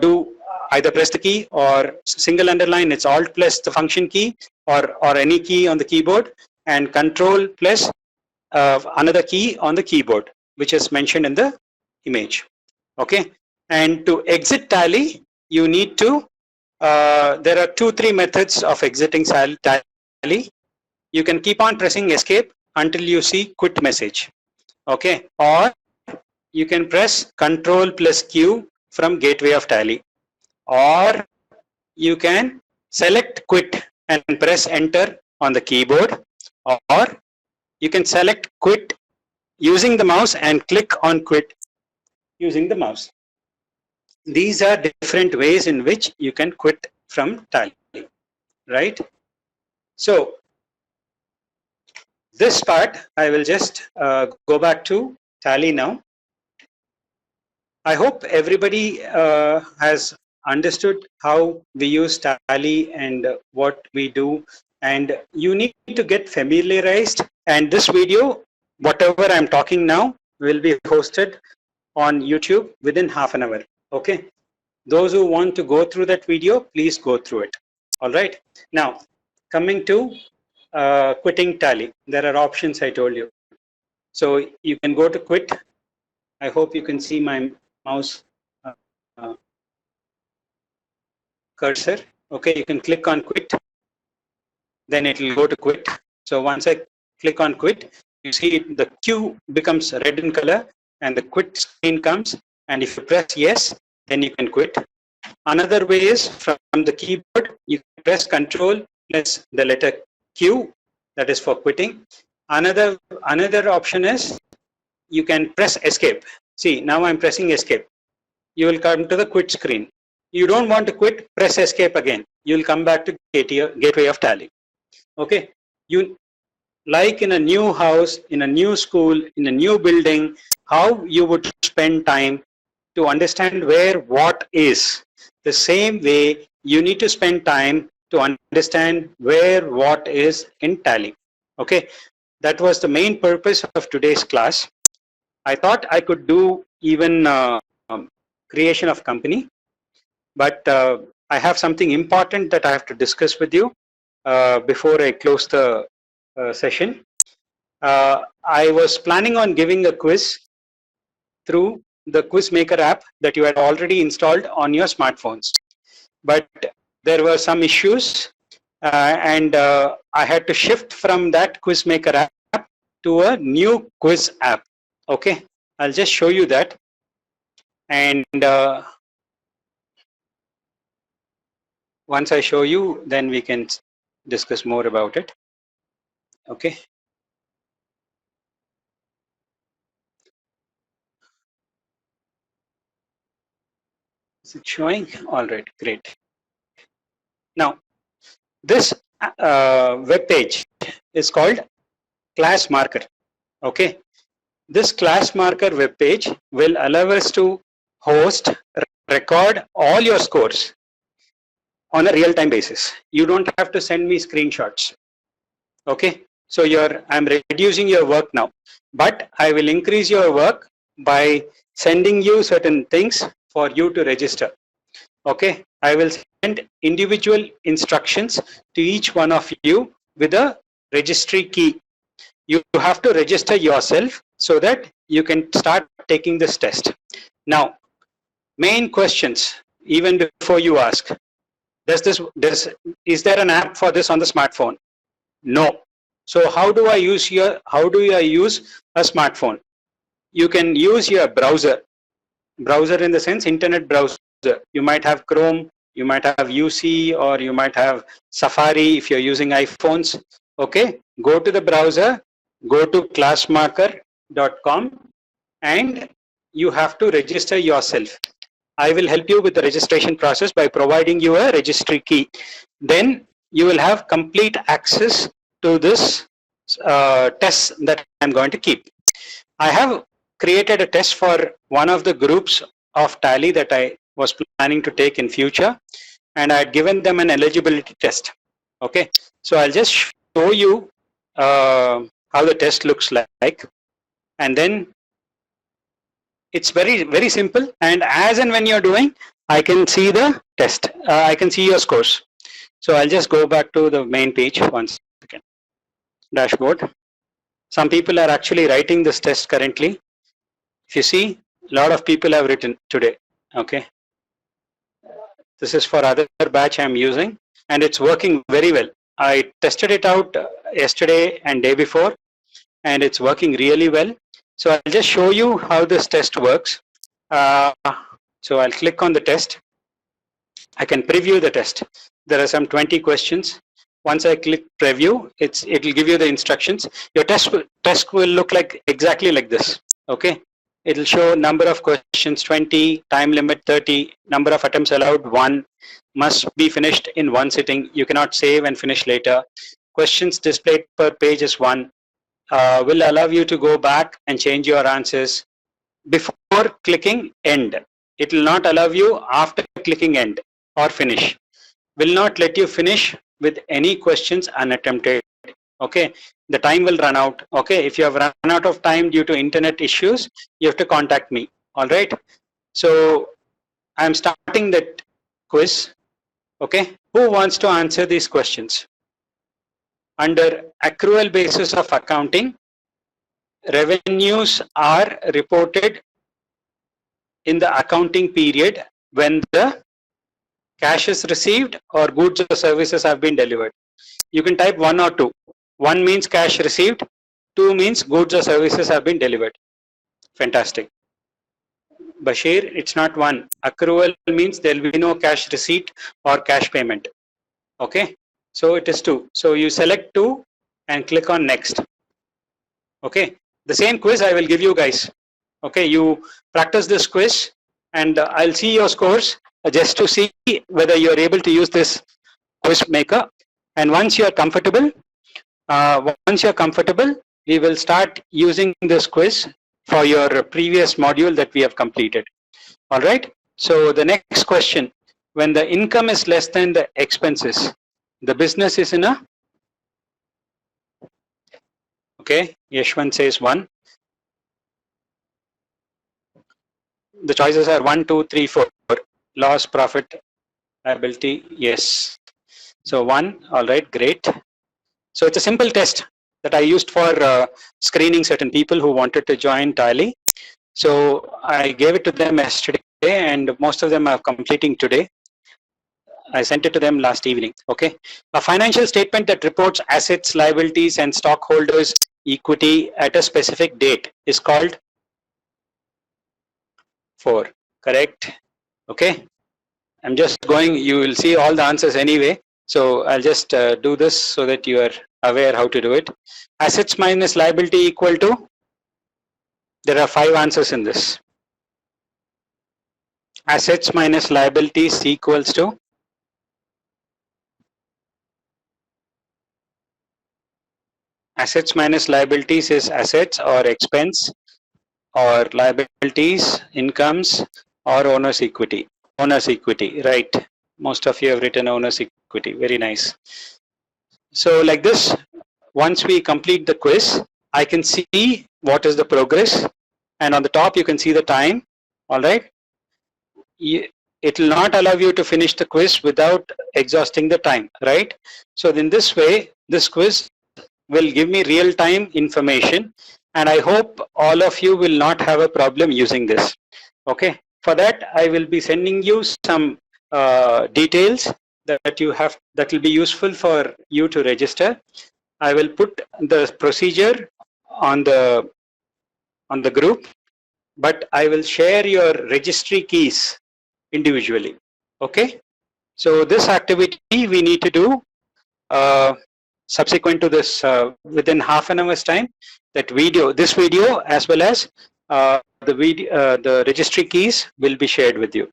do either press the key or single underline, it's Alt plus the function key or any key on the keyboard, and Control plus another key on the keyboard, which is mentioned in the image. Okay, and to exit Tally, you need to, there are 2-3 methods of exiting Tally. You can keep on pressing escape until you see quit message. Okay, or you can press Control plus Q from gateway of Tally, or you can select quit and press enter on the keyboard, or you can select quit using the mouse and click on quit using the mouse. These are different ways in which you can quit from Tally, right? So this part, I will just go back to Tally now. I hope everybody has understood how we use Tally and what we do, and you need to get familiarized. And this video, whatever I'm talking now, will be hosted on YouTube within half an hour. Okay, those who want to go through that video, please go through it. All right, now coming to quitting Tally, there are options I told you. So you can go to quit. I hope you can see my mouse cursor. Okay, you can click on quit, then it will go to quit. So once I click on quit, you see it, the Q becomes red in color and the quit screen comes, and if you press yes, then you can quit. Another way is from the keyboard, you press Control plus the letter Q, that is for quitting. Another option is you can press escape. See, now I'm pressing escape. You will come to the quit screen. You don't want to quit, press escape again. You will come back to gateway of Tally. Okay, you, like in a new house, in a new school, in a new building, how you would spend time to understand where what is. The same way you need to spend time to understand where what is in Tally. Okay, That was the main purpose of today's class. I thought I could do even creation of company, but I have something important that I have to discuss with you before I close the session. I was planning on giving a quiz through the quiz maker app that you had already installed on your smartphones, but there were some issues and I had to shift from that quiz maker app to a new quiz app. Okay, I'll just show you that, and once I show you, then we can discuss more about it. Okay. Is it showing? All right, great. Now, this web page is called class marker. Okay. This class marker web page will allow us to host, record all your scores on a real-time basis. You don't have to send me screenshots. Okay. So I'm reducing your work now, but I will increase your work by sending you certain things for you to register. Okay, I will send individual instructions to each one of you with a registry key. You have to register yourself so that you can start taking this test. Now, main questions, even before you ask, is there an app for this on the smartphone? No. So how do I use a smartphone? You can use your browser in the sense internet browser. You might have Chrome, you might have UC, or you might have Safari if you're using iPhones. Okay, go to the browser, go to classmarker.com, and you have to register yourself. I will help you with the registration process by providing you a registry key. Then you will have complete access to this test that I'm going to keep. I have created a test for one of the groups of Tally that I was planning to take in future, and I had given them an eligibility test. Okay, so I'll just show you how the test looks like, and then it's very simple, and as and when you're doing, I can see the test, I can see your scores. So I'll just go back to the main page once again. Dashboard. Some people are actually writing this test currently. If you see, a lot of people have written today. Okay, this is for other batch I'm using, and it's working very well. I tested it out yesterday and day before, and it's working really well. So I'll just show you how this test works. So I'll click on the test. I can preview the test. There are some 20 questions. Once I click preview, it will give you the instructions. Your test will look like exactly like this. Okay, it will show number of questions 20, time limit 30, number of attempts allowed 1, must be finished in one sitting. You cannot save and finish later. Questions displayed per page is 1. Will allow you to go back and change your answers before clicking end. It will not allow you after clicking end or finish. Will not let you finish with any questions unattempted. Okay, the time will run out. Okay, if you have run out of time due to internet issues, you have to contact me. All right, so I'm starting that quiz. Okay, who wants to answer these questions? Under accrual basis of accounting, revenues are reported in the accounting period when the cash is received or goods or services have been delivered. You can type 1 or 2. 1 means cash received, 2 means goods or services have been delivered. Fantastic. Bashir, it's not 1. Accrual means there will be no cash receipt or cash payment. Okay, so it is 2. So you select 2 and click on next. Okay, the same quiz I will give you guys. Okay, you practice this quiz and I'll see your scores just to see whether you are able to use this quiz maker. And once you are comfortable, we will start using this quiz for your previous module that we have completed. All right. So the next question: when the income is less than the expenses, the business is in a Okay, Yashwant says 1. The choices are 1, 2, 3, 4. Loss, profit, liability, yes. So 1, all right, great. So it's a simple test that I used for screening certain people who wanted to join Tally. So I gave it to them yesterday and most of them are completing today. I sent it to them last evening, okay. A financial statement that reports assets, liabilities and stockholders' equity at a specific date is called 4, correct, okay. I'm just going, you will see all the answers anyway. So I'll just do this so that you are aware how to do it. Assets minus liability equal to, there are 5 answers in this. Assets minus liabilities equals to, assets minus liabilities is assets or expense or liabilities, incomes or owner's equity. Owner's equity, right. Most of you have written owner's equity, very nice. So like this, once we complete the quiz, I can see what is the progress and on the top you can see the time, all right. It will not allow you to finish the quiz without exhausting the time, right. So in this way, this quiz will give me real time information and I hope all of you will not have a problem using this, okay. For that I will be sending you some details that you have, that will be useful for you to register. I will put the procedure on the group, but I will share your registry keys individually, okay. So this activity we need to do subsequent to this within half an hour's time. That video, this video as well as the registry keys will be shared with you,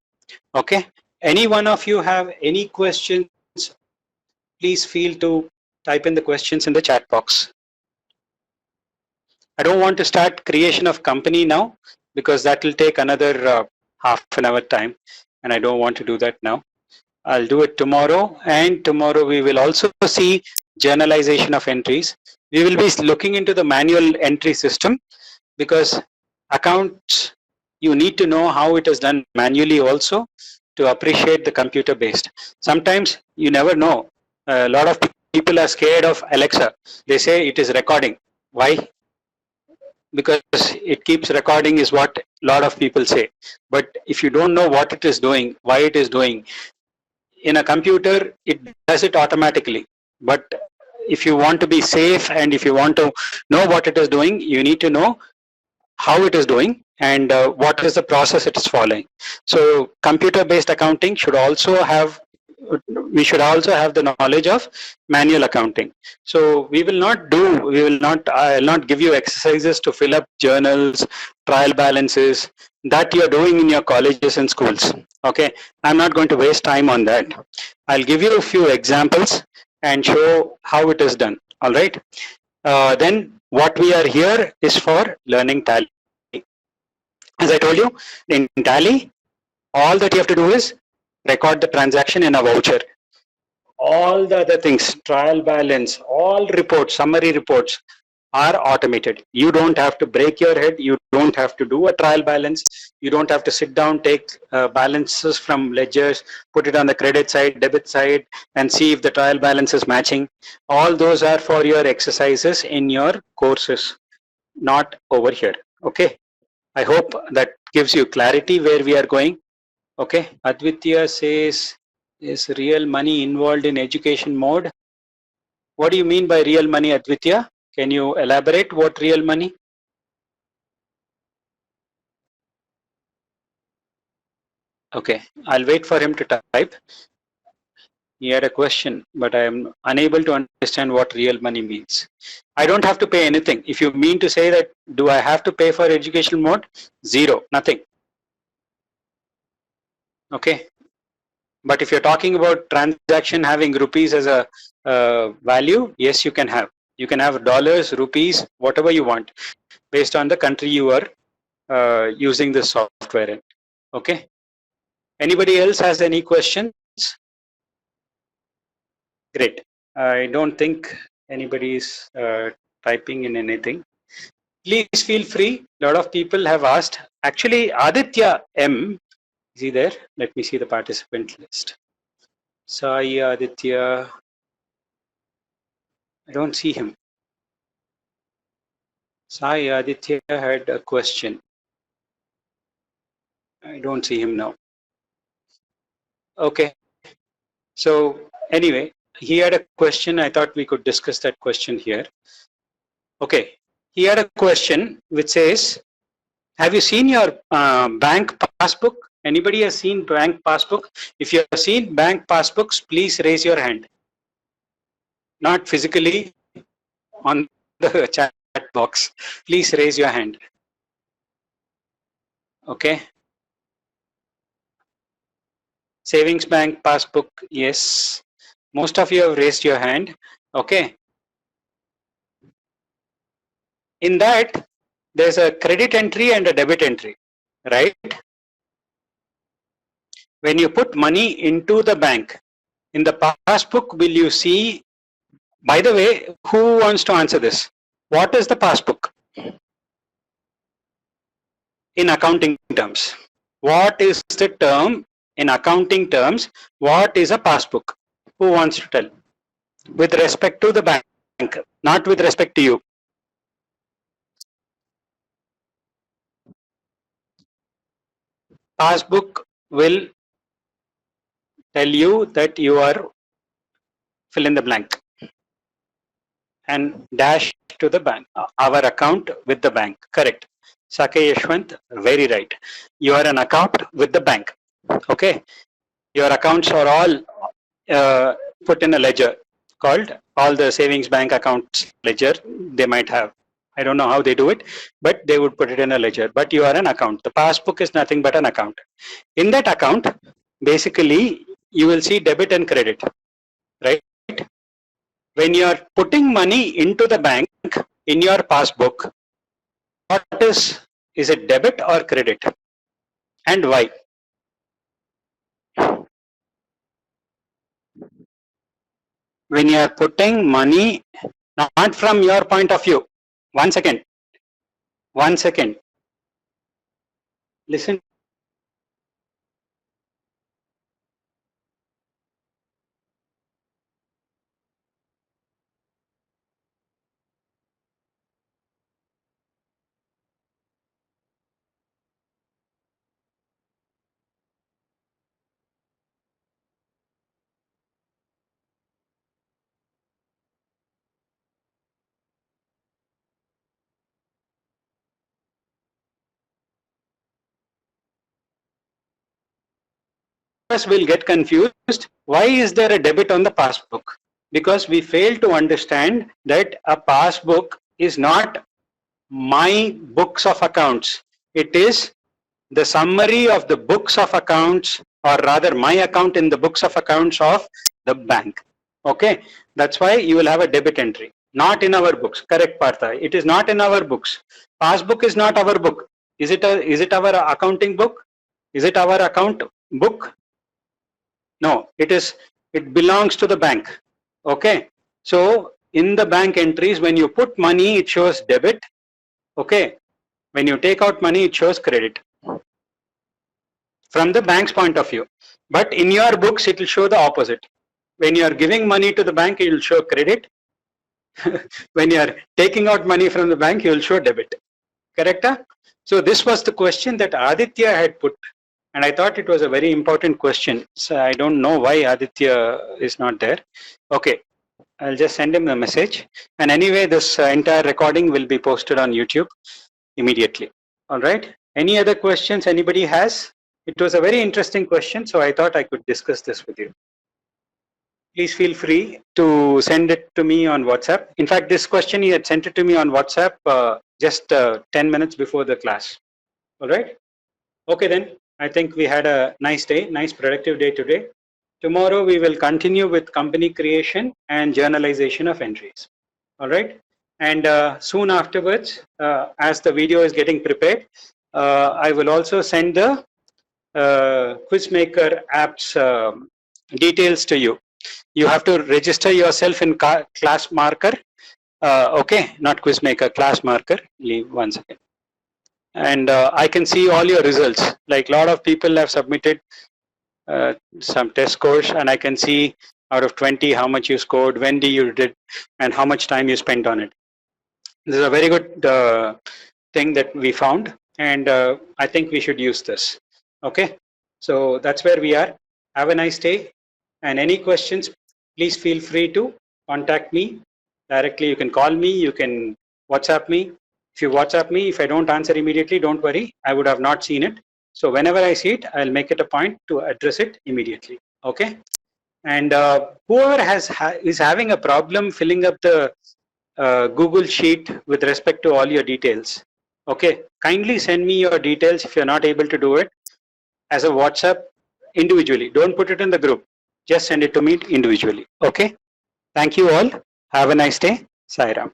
okay. Any one of you have any questions, please feel to type in the questions in the chat box. I don't want to start creation of company now because that will take another half an hour time and I don't want to do that now. I'll do it tomorrow, and tomorrow we will also see journalization of entries. We will be looking into the manual entry system because accounts, you need to know how it is done manually also to appreciate the computer based. Sometimes you never know. A lot of people are scared of Alexa. They say it is recording. Why? Because it keeps recording is what a lot of people say. But if you don't know what it is doing, why it is doing, in a computer it does it automatically. But if you want to be safe and if you want to know what it is doing, you need to know how it is doing and what is the process it is following. So computer based accounting should also have, we should also have the knowledge of manual accounting. So we will not do, I will not give you exercises to fill up journals, trial balances that you are doing in your colleges and schools, okay. I'm not going to waste time on that. I'll give you a few examples and show how it is done, all right. Then what we are here is for learning Tally. As I told you, in Tally, all that you have to do is record the transaction in a voucher. All the other things, trial balance, all reports, summary reports are automated. You don't have to break your head. You don't have to do a trial balance. You don't have to sit down, take balances from ledgers, put it on the credit side, debit side, and see if the trial balance is matching. All those are for your exercises in your courses, not over here, okay. I hope that gives you clarity where we are going, okay. Advitya says, is real money involved in education mode? What do you mean by real money, Advitya? Can you elaborate what real money? Okay, I'll wait for him to type. He had a question, but I am unable to understand what real money means. I don't have to pay anything. If you mean to say that, do I have to pay for educational mode? Zero, nothing. Okay. But if you're talking about transaction having rupees as a value, yes, you can have. You can have dollars, rupees, whatever you want, based on the country you are using the software in. Okay. Anybody else has any questions? Great. I don't think anybody is typing in anything. Please feel free. A lot of people have asked. Actually, Aditya M, is he there? Let me see the participant list. Sai Aditya, I don't see him. Sai Aditya had a question. I don't see him now. Okay. So anyway, he had a question. I thought we could discuss that question here. Okay. He had a question which says, have you seen your bank passbook? Anybody has seen bank passbook? If you have seen bank passbooks, please raise your hand. Not physically on the chat box. Please raise your hand. Okay. Savings bank passbook, yes. Most of you have raised your hand. Okay. In that, there's a credit entry and a debit entry, right? When you put money into the bank, in the passbook, will you see, by the way, who wants to answer this? What is the passbook in accounting terms? What is the term in accounting terms? What is a passbook? Who wants to tell? With respect to the bank, not with respect to you. Passbook will tell you that you are fill in the blank and dash to the bank, our account with the bank. Correct. Sake Yashwant, very right. You are an account with the bank. Okay. Your accounts are all put in a ledger called all the savings bank accounts ledger they might have. I don't know how they do it, but they would put it in a ledger. But you are an account. The passbook is nothing but an account. In that account, basically, you will see debit and credit, right? When you are putting money into the bank in your passbook, what is it debit or credit? And why? When you are putting money, not from your point of view. 1 second. 1 second. Listen. Will get confused. Why is there a debit on the passbook? Because we fail to understand that a passbook is not my books of accounts. It is the summary of the books of accounts, or rather my account in the books of accounts of the bank. Okay, that's why you will have a debit entry. Not in our books. Correct, Partha. It is not in our books. Passbook is not our book. Is it our accounting book? Is it our account book? No, it belongs to the bank. Okay. So in the bank entries, when you put money, it shows debit. Okay. When you take out money, it shows credit. From the bank's point of view. But in your books, it will show the opposite. When you are giving money to the bank, it will show credit. When you are taking out money from the bank, you will show debit. Correct? So this was the question that Aditya had put. And I thought it was a very important question. So I don't know why Aditya is not there. Okay, I'll just send him a message. And anyway, this entire recording will be posted on YouTube immediately. All right. Any other questions anybody has? It was a very interesting question, so I thought I could discuss this with you. Please feel free to send it to me on WhatsApp. In fact, this question he had sent it to me on WhatsApp just 10 minutes before the class. All right. Okay, then. I think we had a nice day, nice productive day today. Tomorrow we will continue with company creation and journalization of entries. All right. And soon afterwards, as the video is getting prepared, I will also send the Quizmaker app's details to you. You have to register yourself in class marker. Okay, not quiz maker, class marker, leave 1 second. And I can see all your results. Like a lot of people have submitted some test scores, and I can see out of 20 how much you scored, when you did, and how much time you spent on it. This is a very good thing that we found, and I think we should use this. Okay, so that's where we are. Have a nice day, and any questions, please feel free to contact me directly. You can call me, you can WhatsApp me. If you WhatsApp me, if I don't answer immediately, don't worry, I would have not seen it. So whenever I see it, I'll make it a point to address it immediately. Okay, and whoever is having a problem filling up the Google Sheet with respect to all your details. Okay, kindly send me your details if you're not able to do it as a WhatsApp individually. Don't put it in the group. Just send it to me individually. Okay, thank you all. Have a nice day. Sai Ram.